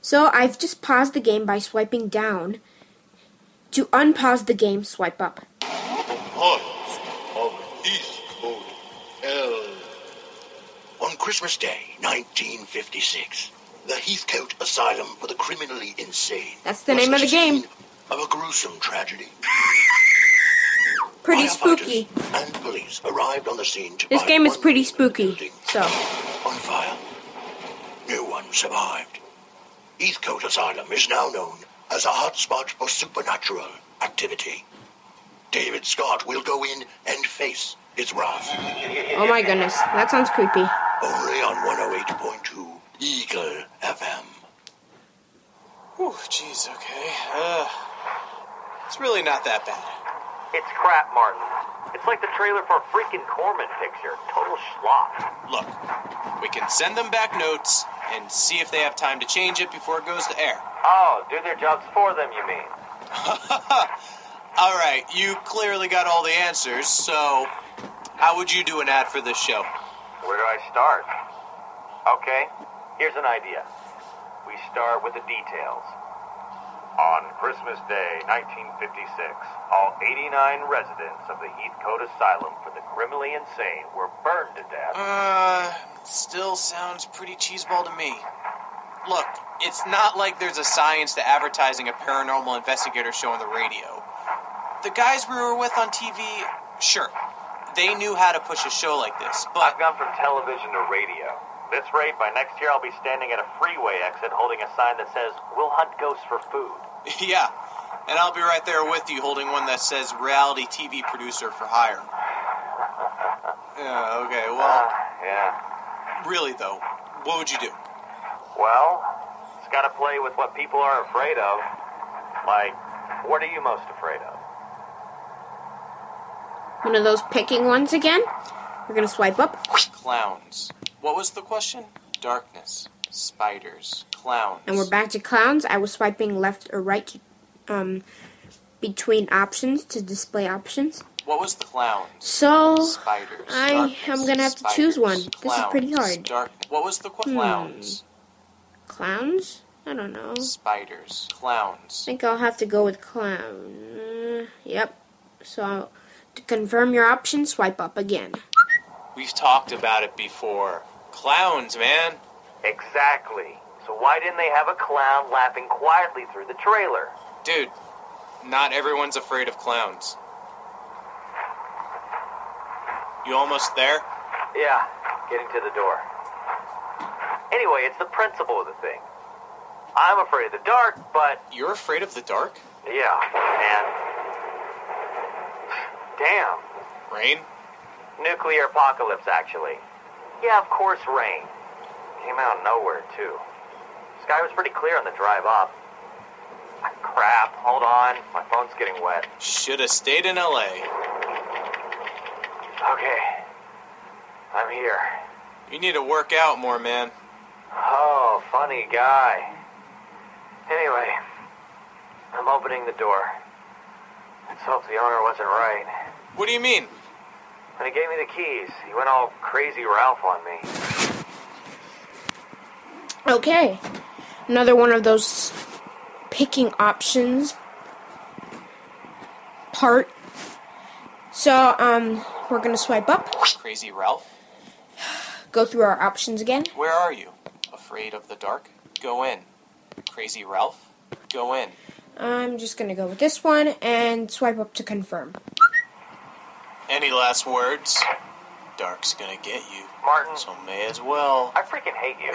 So I've just paused the game by swiping down. To unpause the game, swipe up. Hearts of Heathcote L. On Christmas Day, 1956, the Heathcote Asylum for the Criminally Insane. That's the name of the game. Of a gruesome tragedy. Pretty spooky. And police arrived on the scene to This find game is one pretty spooky. So on fire. No one survived. Heathcote Asylum is now known as a hotspot for supernatural activity. David Scott will go in and face its wrath. oh my goodness, that sounds creepy. Only on 108.2 Eagle FM. Whew, jeez, okay. It's really not that bad. It's crap, Martin. It's like the trailer for a freaking Corman picture. Total schlop. Look, we can send them back notes and see if they have time to change it before it goes to air. Oh, do their jobs for them, you mean? All right, you clearly got all the answers, so how would you do an ad for this show? Where do I start? Okay, here's an idea. We start with the details. On Christmas Day, 1956, all 89 residents of the Heathcote Asylum for the Criminally Insane were burned to death. Still sounds pretty cheeseball to me. Look, it's not like there's a science to advertising a paranormal investigator show on the radio. The guys we were with on TV, sure, they knew how to push a show like this, but... I've gone from television to radio. At this rate, by next year I'll be standing at a freeway exit holding a sign that says, "We'll hunt ghosts for food." Yeah, and I'll be right there with you holding one that says reality TV producer for hire. Yeah, okay, well... yeah. Really, though, what would you do? Well, it's got to play with what people are afraid of. Like, what are you most afraid of? One of those picking ones again. We're going to swipe up. Clowns. What was the question? Darkness. Spiders. Clowns. And we're back to clowns. I was swiping left or right between options to display options. What was the clowns? So, Spiders. I am going to have to choose one. This is pretty hard. Darkness. What was the clowns? Clowns? I don't know. Spiders. Clowns. I think I'll have to go with clown. Yep. So, to confirm your option, swipe up again. We've talked about it before. Clowns, man. Exactly. So why didn't they have a clown laughing quietly through the trailer? Dude, not everyone's afraid of clowns. You almost there? Yeah, getting to the door. Anyway, it's the principle of the thing. I'm afraid of the dark, but... You're afraid of the dark? Yeah, and... Damn. Rain? Nuclear apocalypse, actually. Yeah, of course, rain. Came out of nowhere, too. Sky was pretty clear on the drive up. Crap, hold on. My phone's getting wet. Should've stayed in L.A. Okay. I'm here. You need to work out more, man. Oh, funny guy. Anyway, I'm opening the door. Let's hope the owner wasn't right. What do you mean? When he gave me the keys, he went all crazy Ralph on me. Okay. Another one of those picking options part. So, we're gonna swipe up. Crazy Ralph? Go through our options again. Where are you? Afraid of the dark? Go in. Crazy Ralph? Go in. I'm just gonna go with this one and swipe up to confirm. Any last words? Dark's gonna get you. Martin. So may as well. I freaking hate you.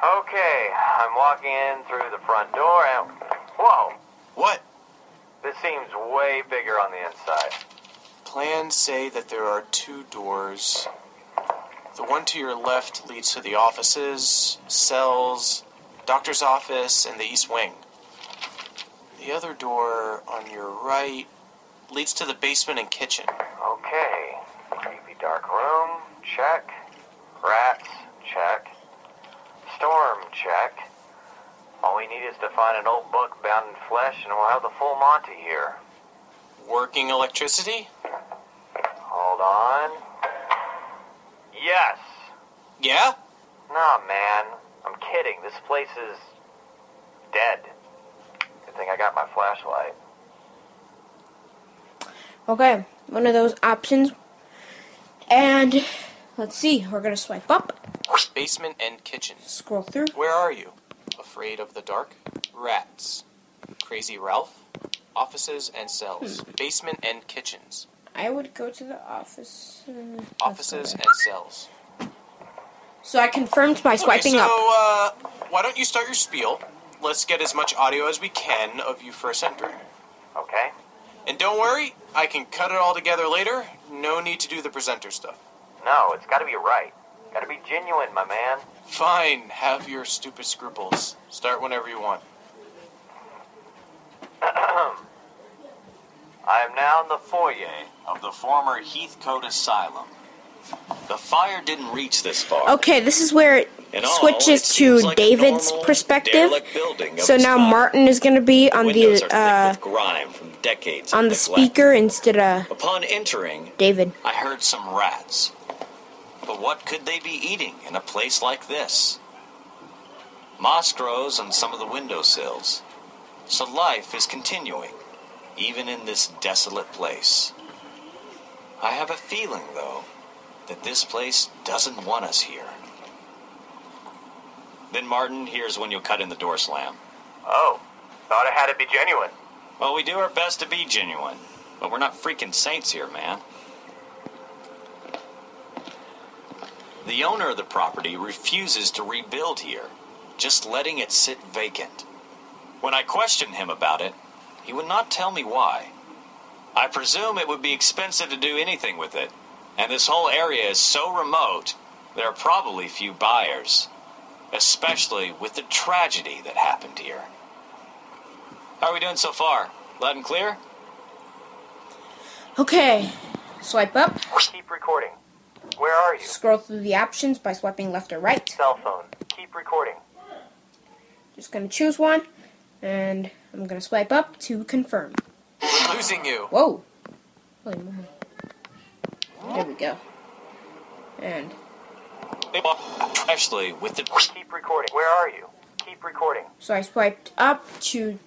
Okay, I'm walking in through the front door and... Whoa! What? This seems way bigger on the inside. Plans say that there are 2 doors. The one to your left leads to the offices, cells, doctor's office, and the east wing. The other door on your right leads to the basement and kitchen. Okay. Creepy dark room, check. Rats, check. Storm, check. All we need is to find an old book bound in flesh and we'll have the full Monty here. Working electricity? Hold on. Yes. Yeah? Nah, man. I'm kidding. This place is dead. Good thing I got my flashlight. Okay, one of those options. And let's see, we're gonna swipe up. Basement and kitchen. Scroll through. Where are you? Afraid of the dark? Rats. Crazy Ralph? Offices and cells. Basement and kitchens. I would go to the office. Offices and cells. So I confirmed by swiping up. Why don't you start your spiel? Let's get as much audio as we can of you first entering. Okay. And don't worry, I can cut it all together later. No need to do the presenter stuff. No, it's gotta be right. Gotta be genuine, my man. Fine, have your stupid scruples. Start whenever you want. I am now in the foyer of the former Heathcote Asylum. The fire didn't reach this far. Okay, this is where it switches to like David's perspective. So now Martin is going to be on the grime from decades on the speaker instead of Upon entering, David. I heard some rats. But what could they be eating in a place like this? Moss grows on some of the windowsills, so life is continuing, even in this desolate place. I have a feeling, though, that this place doesn't want us here. Then, Martin, here's when you'll cut in the door slam. Oh, thought I had to be genuine. Well, we do our best to be genuine, but we're not freaking saints here, man. The owner of the property refuses to rebuild here, just letting it sit vacant. When I questioned him about it, he would not tell me why. I presume it would be expensive to do anything with it, and this whole area is so remote, there are probably few buyers, especially with the tragedy that happened here. How are we doing so far? Loud and clear? Okay, swipe up. Keep recording. Where are you? Scroll through the options by swiping left or right. Cell phone. Keep recording. Just gonna choose one, and I'm gonna swipe up to confirm. We're losing you. Whoa. Holy moly. There we go. And Especially with the... Keep recording. Where are you? Keep recording. so I swiped up to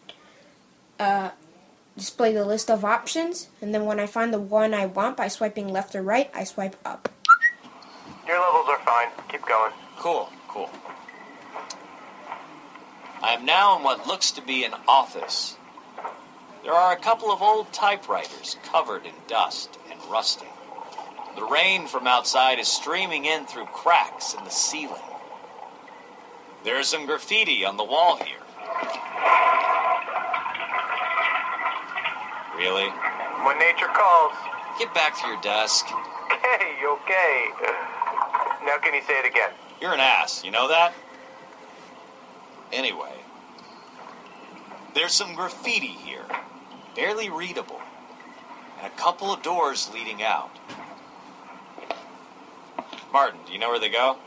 display the list of options, and then when I find the one I want by swiping left or right, I swipe up. Your levels are fine. Keep going. Cool. I am now in what looks to be an office. There are a couple of old typewriters covered in dust and rusting. The rain from outside is streaming in through cracks in the ceiling. There's some graffiti on the wall here. Really? When nature calls. Get back to your desk. Okay. Now can you say it again? You're an ass, you know that? Anyway, there's some graffiti here, barely readable, and a couple of doors leading out. Martin, do you know where they go?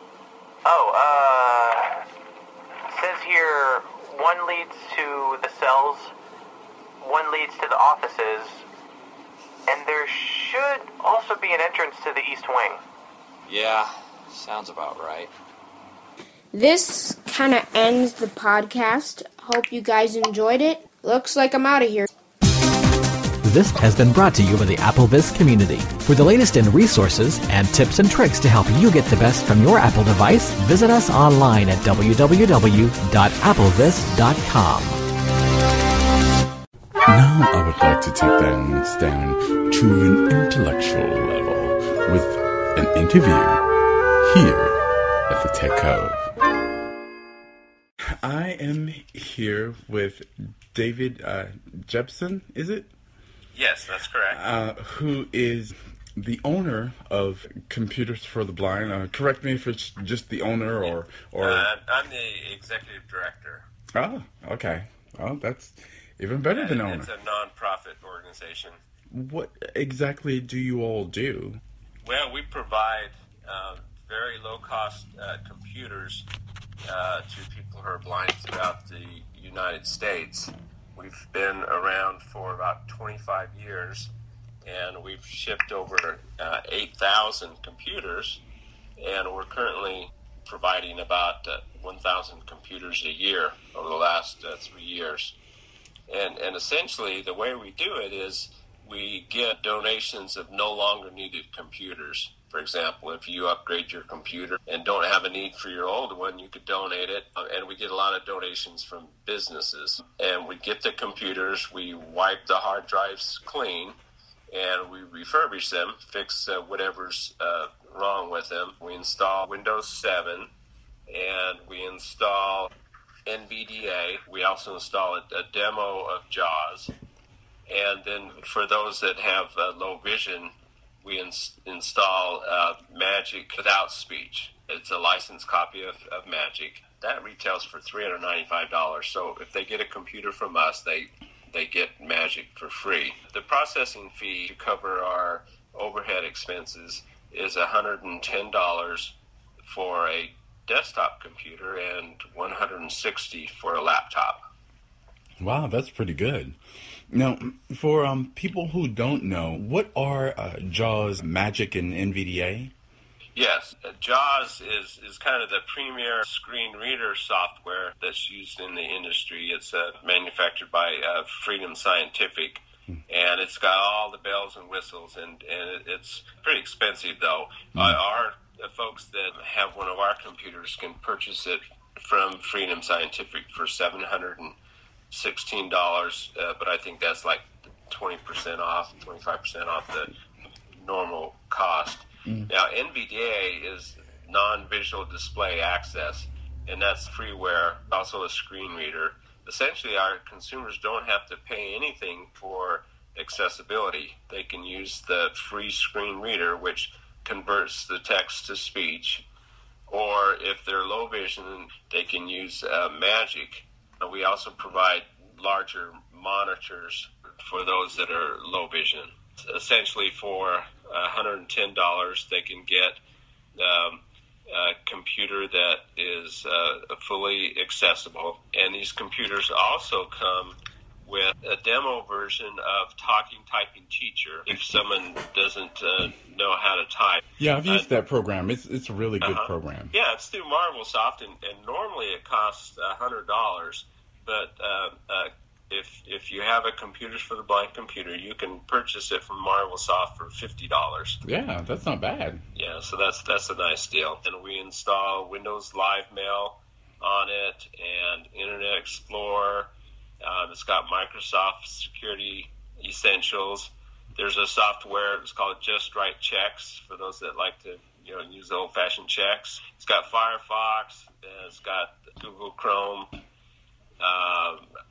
Says here, one leads to the cells, one leads to the offices, and there should also be an entrance to the east wing. Yeah, sounds about right. This kind of ends the podcast. Hope you guys enjoyed it. Looks like I'm out of here. This has been brought to you by the AppleVis community. For the latest in resources and tips and tricks to help you get the best from your Apple device, visit us online at www.applevis.com. Now I would like to take things down to an intellectual level with an interview here at the TechCove. I am here with David Jepson, is it? Yes, that's correct. Who is the owner of Computers for the Blind. Correct me if it's just the owner or... I'm the executive director. Oh, okay. Well, that's even better than owner. It's a non-profit organization. What exactly do you all do? Well, we provide very low-cost computers to people who are blind throughout the United States. We've been around for about 25 years, and we've shipped over 8,000 computers, and we're currently providing about 1,000 computers a year over the last 3 years. And essentially, the way we do it is we get donations of no longer needed computers. For example, if you upgrade your computer and don't have a need for your old one, you could donate it. And we get a lot of donations from businesses. And we get the computers, we wipe the hard drives clean, and we refurbish them, fix whatever's wrong with them. We install Windows 7, and we install NVDA. We also install a demo of JAWS. And then for those that have low vision, we install Magic without speech. It's a licensed copy of Magic. That retails for $395. So if they get a computer from us, they get Magic for free. The processing fee to cover our overhead expenses is $110 for a desktop computer and $160 for a laptop. Wow, that's pretty good. Now, for people who don't know, what are JAWS, Magic, and NVDA? Yes, JAWS is kind of the premier screen reader software that's used in the industry. It's manufactured by Freedom Scientific, and it's got all the bells and whistles, and it's pretty expensive, though. Our folks that have one of our computers can purchase it from Freedom Scientific for $716, but I think that's like 20% off, 25% off the normal cost. Now, NVDA is non-visual display access, and that's freeware, also a screen reader. Essentially, our consumers don't have to pay anything for accessibility. They can use the free screen reader, which converts the text to speech, or if they're low vision, they can use Magic. We also provide larger monitors for those that are low vision. Essentially, for $110, they can get a computer that is fully accessible. And these computers also come with a demo version of Talking Typing Teacher if someone doesn't know how to type. Yeah, I've used that program. It's a really good program. Yeah, it's through MarvelSoft, and normally it costs $100, but If you have a Computers for the Blind computer, you can purchase it from Marvelsoft for $50. Yeah, that's not bad. Yeah, so that's a nice deal. And we install Windows Live Mail on it and Internet Explorer. It's got Microsoft Security Essentials. There's a software, it's called Just Write Checks for those that like to use old-fashioned checks. It's got Firefox. It's got Google Chrome.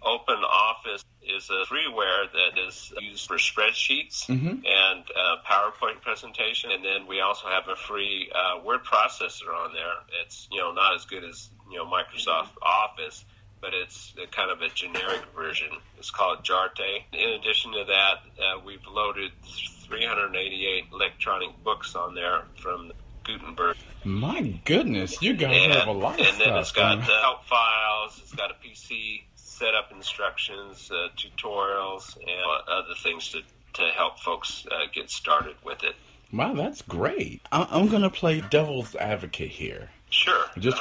Open Office is a freeware that is used for spreadsheets and PowerPoint presentation. And then we also have a free word processor on there. It's not as good as Microsoft Office, but it's kind of a generic version. It's called Jarte. In addition to that, we've loaded 388 electronic books on there from Gutenberg. My goodness, you guys have a lot of stuff. And then it's got help files, it's got a PC setup instructions, tutorials, and other things to help folks get started with it. Wow, that's great. I'm going to play devil's advocate here. Sure. Just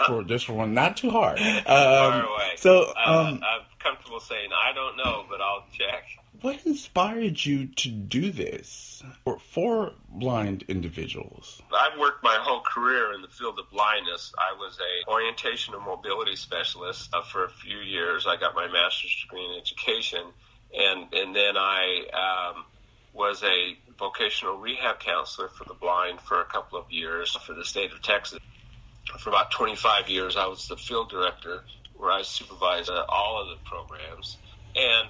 for one, not too hard. Fire away. So, I'm comfortable saying I don't know, but I'll check. What inspired you to do this for blind individuals? I've worked my whole career in the field of blindness. I was a orientation and mobility specialist for a few years. I got my master's degree in education, and then I was a vocational rehab counselor for the blind for a couple of years for the state of Texas. For about 25 years, I was the field director where I supervised all of the programs. And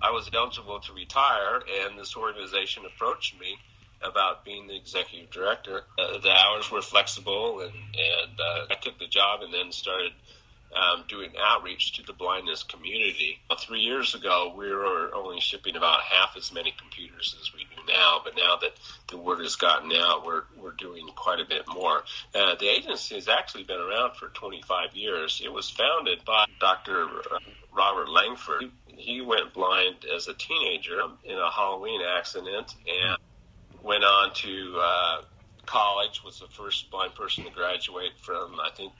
I was eligible to retire, and this organization approached me about being the executive director. The hours were flexible, and I took the job and then started doing outreach to the blindness community. 3 years ago, we were only shipping about half as many computers as we do now, but now that the word has gotten out, we're doing quite a bit more. The agency has actually been around for 25 years. It was founded by Dr. Robert Langford. He went blind as a teenager in a Halloween accident and went on to college, was the first blind person to graduate from, I think,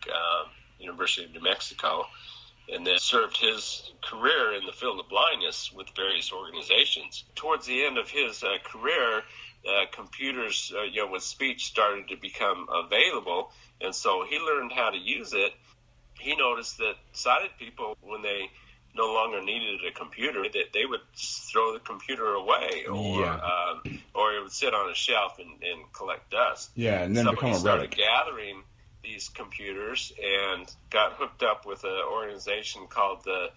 University of New Mexico, and then served his career in the field of blindness with various organizations. Towards the end of his career, computers with speech started to become available, and so he learned how to use it. He noticed that sighted people, when they no longer needed a computer, that they would throw the computer away, or it would sit on a shelf and collect dust. Yeah, and then become a relic. Started gathering these computers and got hooked up with an organization called the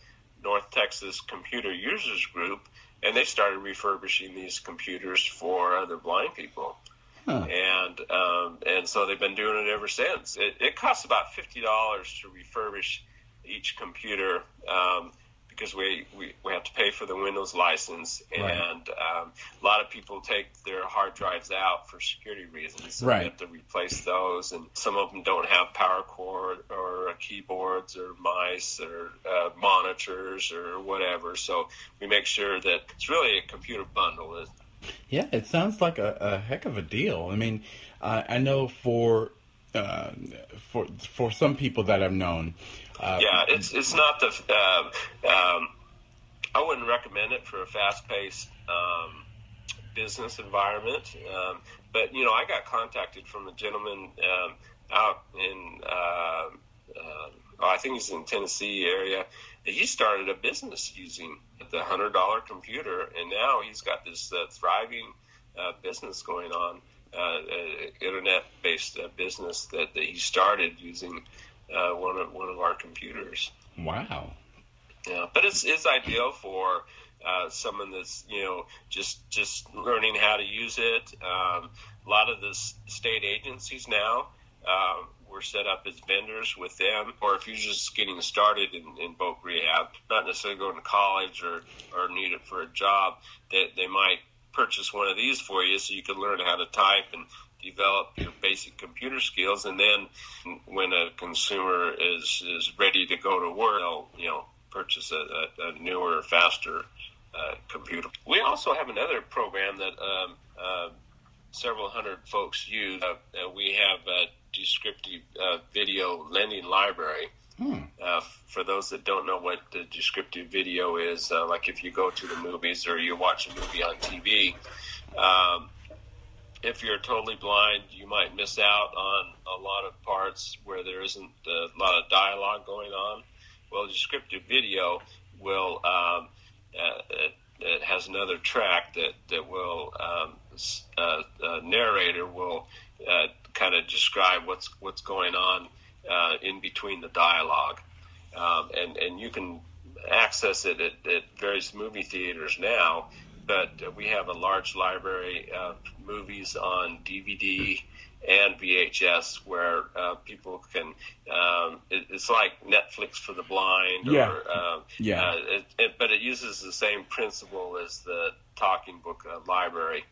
North Texas Computer Users Group, and they started refurbishing these computers for other blind people. Huh. And so they've been doing it ever since. It costs about $50 to refurbish each computer, because we have to pay for the Windows license, and a lot of people take their hard drives out for security reasons. So we have to replace those, and some of them don't have power cord or keyboards or mice or monitors or whatever. So we make sure that it's really a computer bundle. Yeah, it sounds like a heck of a deal. I mean, I know for some people that I've known. It's not the. I wouldn't recommend it for a fast-paced business environment. But I got contacted from a gentleman out in. I think he's in Tennessee area. He started a business using the $100 computer, and now he's got this thriving business going on, internet-based business that he started using one of our computers. Wow. Yeah, but it's ideal for someone that's just learning how to use it. A lot of the state agencies now we're set up as vendors with them, or if you're just getting started in voc rehab, not necessarily going to college or need it for a job, they might purchase one of these for you so you can learn how to type and develop your basic computer skills, and then when a consumer is ready to go to work, they'll purchase a newer, faster computer. We also have another program that several hundred folks use. We have a descriptive video lending library, For those that don't know what the descriptive video is, like if you go to the movies or you watch a movie on TV, if you're totally blind, you might miss out on a lot of parts where there isn't a lot of dialogue going on. Well, descriptive video will it has another track that will narrator will kind of describe what's going on in between the dialogue, and you can access it at various movie theaters now. But we have a large library of movies on DVD and VHS where people can. It's like Netflix for the blind. Yeah. Or, but it uses the same principle as the Talking Book library.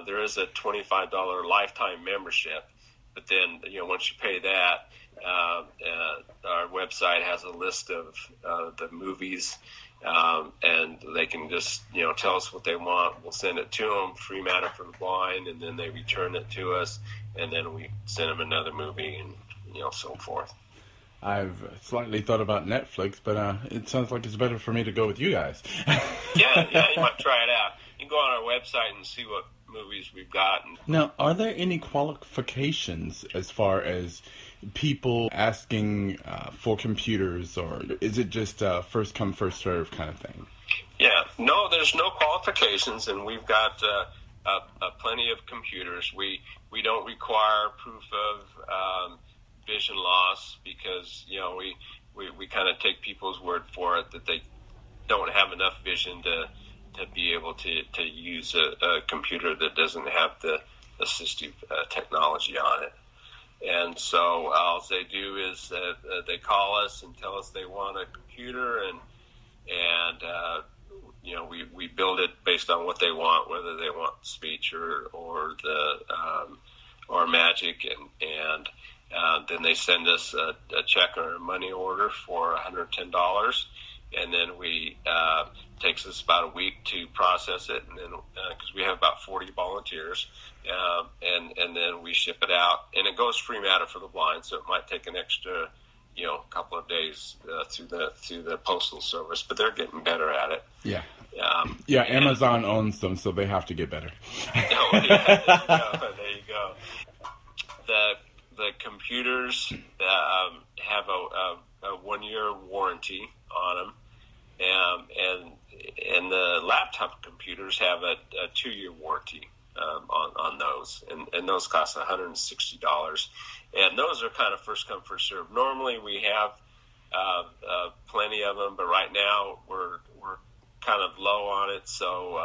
There is a $25 lifetime membership, but then once you pay that, our website has a list of the movies. And they can just, tell us what they want. We'll send it to them, free matter for the blind, and then they return it to us, and then we send them another movie and, so forth. I've slightly thought about Netflix, but it sounds like it's better for me to go with you guys. Yeah, you might try it out. You can go on our website and see what movies we've got. Now, are there any qualifications as far as people asking for computers, or is it just first come, first serve kind of thing? Yeah, no, there's no qualifications, and we've got plenty of computers. We don't require proof of vision loss because we kind of take people's word for it that they don't have enough vision to be able to use a computer that doesn't have the assistive technology on it. And so all they do is they call us and tell us they want a computer, and we build it based on what they want, whether they want speech or magic, and then they send us a check or a money order for $110, and then takes us about a week to process it, and then because we have about 40 volunteers, and then we ship it out, and it goes free matter for the blind, so it might take an extra couple of days through the postal service, but they're getting better at it. Yeah. Amazon owns them, so they have to get better. There you go. The computers have a 1-year warranty on them, and the laptop computers have a 2-year warranty on those, and those cost $160, and those are kind of first come first serve. Normally we have plenty of them, but right now we're kind of low on it, so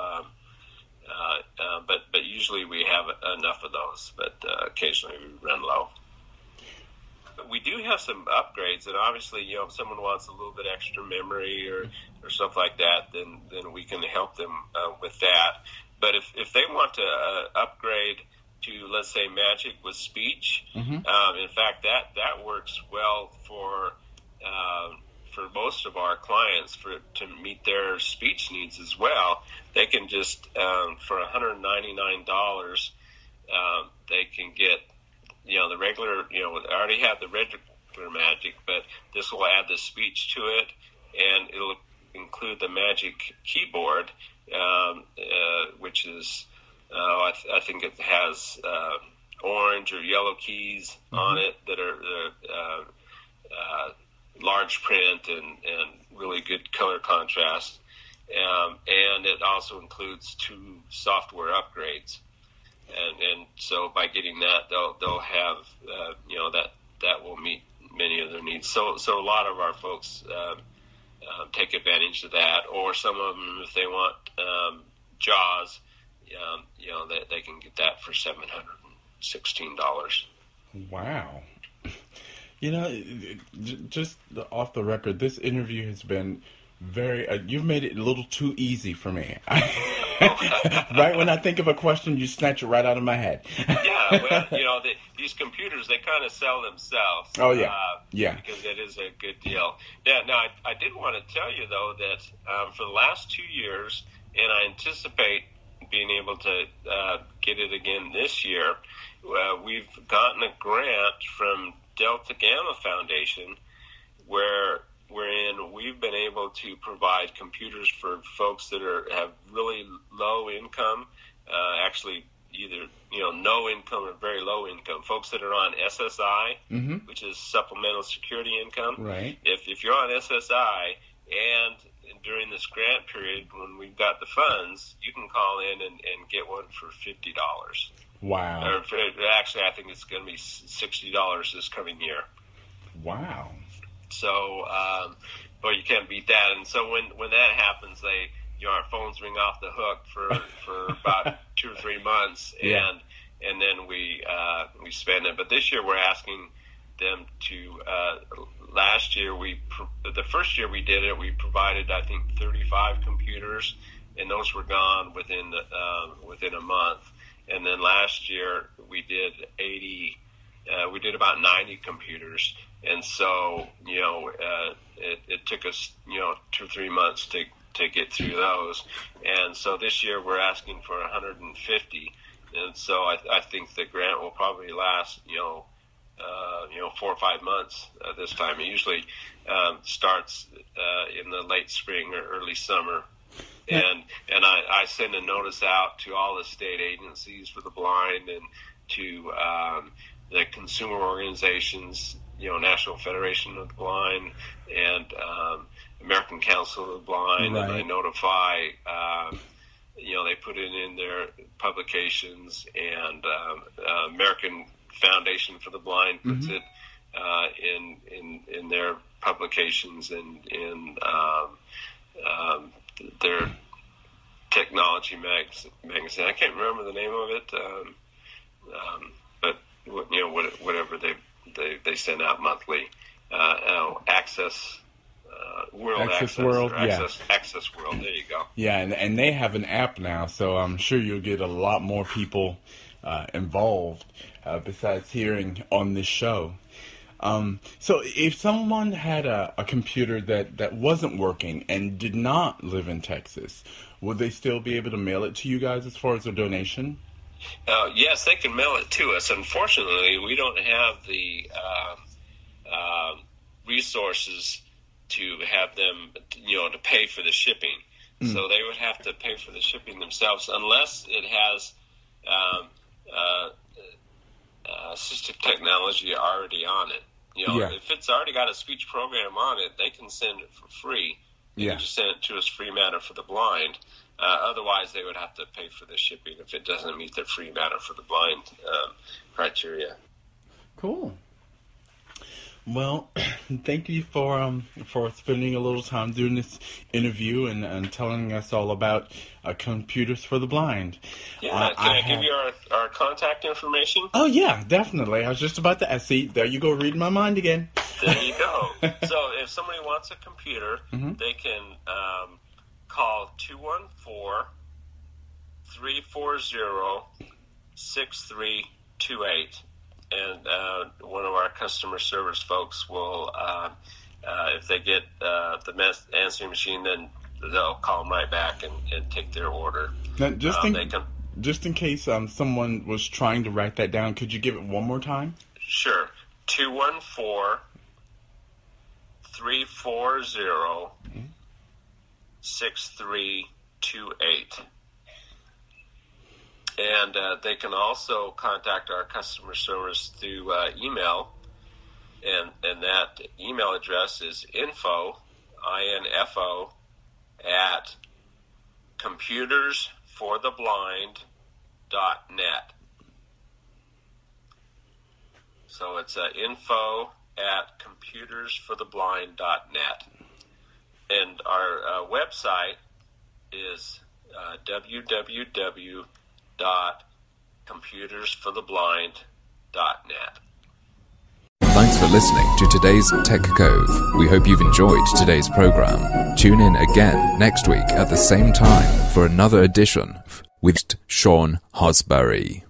but usually we have enough of those, but occasionally we run low. We do have some upgrades, and obviously, if someone wants a little bit extra memory or stuff like that, then we can help them with that. But if they want to upgrade to, let's say, magic with speech, in fact, that works well for most of our clients to meet their speech needs as well. They can just for $199, they can get the regular. I already have the regular magic, but this will add the speech to it, and it'll include the magic keyboard, which is I think it has orange or yellow keys on it that are large print and really good color contrast, and it also includes 2 software upgrades, and so by getting that, they'll have that will meet many of their needs. So a lot of our folks take advantage of that, or some of them, if they want JAWS, they can get that for $716. Wow. Just off the record, this interview has been very... you've made it a little too easy for me. Right when I think of a question, you snatch it right out of my head. Yeah, well, these computers, they kind of sell themselves. Oh, yeah. Yeah. Because it is a good deal. Yeah, now, I did want to tell you, though, that for the last 2 years, and I anticipate being able to get it again this year, we've gotten a grant from Delta Gamma Foundation wherein we've been able to provide computers for folks that have really low income, actually either no income or very low income, folks that are on SSI, which is supplemental security income. Right. If you're on SSI and during this grant period when we've got the funds, you can call in and get one for $50. Wow. Or actually, I think it's going to be $60 this coming year. Wow. So, well, you can't beat that. And so when that happens, our phones ring off the hook for about 2 or 3 months, and then we spend it. But this year we're asking them to. Last year the first year we did it, we provided I think 35 computers, and those were gone within a month. And then last year we did 80. We did about 90 computers, and so it took us 2 or 3 months to get through those. And so this year we're asking for 150, and so I think the grant will probably last 4 or 5 months this time. It usually starts in the late spring or early summer. And I send a notice out to all the state agencies for the blind and to the consumer organizations, National Federation of the Blind and American Council of the Blind, right. And I notify, they put it in their publications, and American Foundation for the Blind puts it in their publications and in their technology magazine. I can't remember the name of it, but whatever they send out monthly. Access World, Access World. There you go. Yeah, and they have an app now, so I'm sure you'll get a lot more people involved besides hearing on this show. So if someone had a computer that wasn't working and did not live in Texas, would they still be able to mail it to you guys as far as a donation? Yes, they can mail it to us. Unfortunately, we don't have the resources to have them, to pay for the shipping. So they would have to pay for the shipping themselves, unless it has assistive technology already on it. If it's already got a speech program on it, they can send it for free. They can just send it to us, free matter for the blind. Otherwise, they would have to pay for the shipping if it doesn't meet the free matter for the blind criteria. Cool. Well, thank you for spending a little time doing this interview and telling us all about computers for the blind. Yeah, can I give you our contact information? Oh, yeah, definitely. I was just about to ask. See, there you go, reading my mind again. There you go. So if somebody wants a computer, they can call 214-340-6328. And one of our customer service folks will, if they get the answering machine, then they'll call them right back and take their order. Now, just in case someone was trying to write that down, could you give it one more time? Sure. 214-340-6328. And they can also contact our customer service through email, and that email address is info at computersfortheblind.net. So it's info at computersfortheblind.net. And our website is www.computersfortheblind.net. Thanks for listening to today's Tech Cove. We hope you've enjoyed today's program. Tune in again next week at the same time for another edition with Sean Hosbury.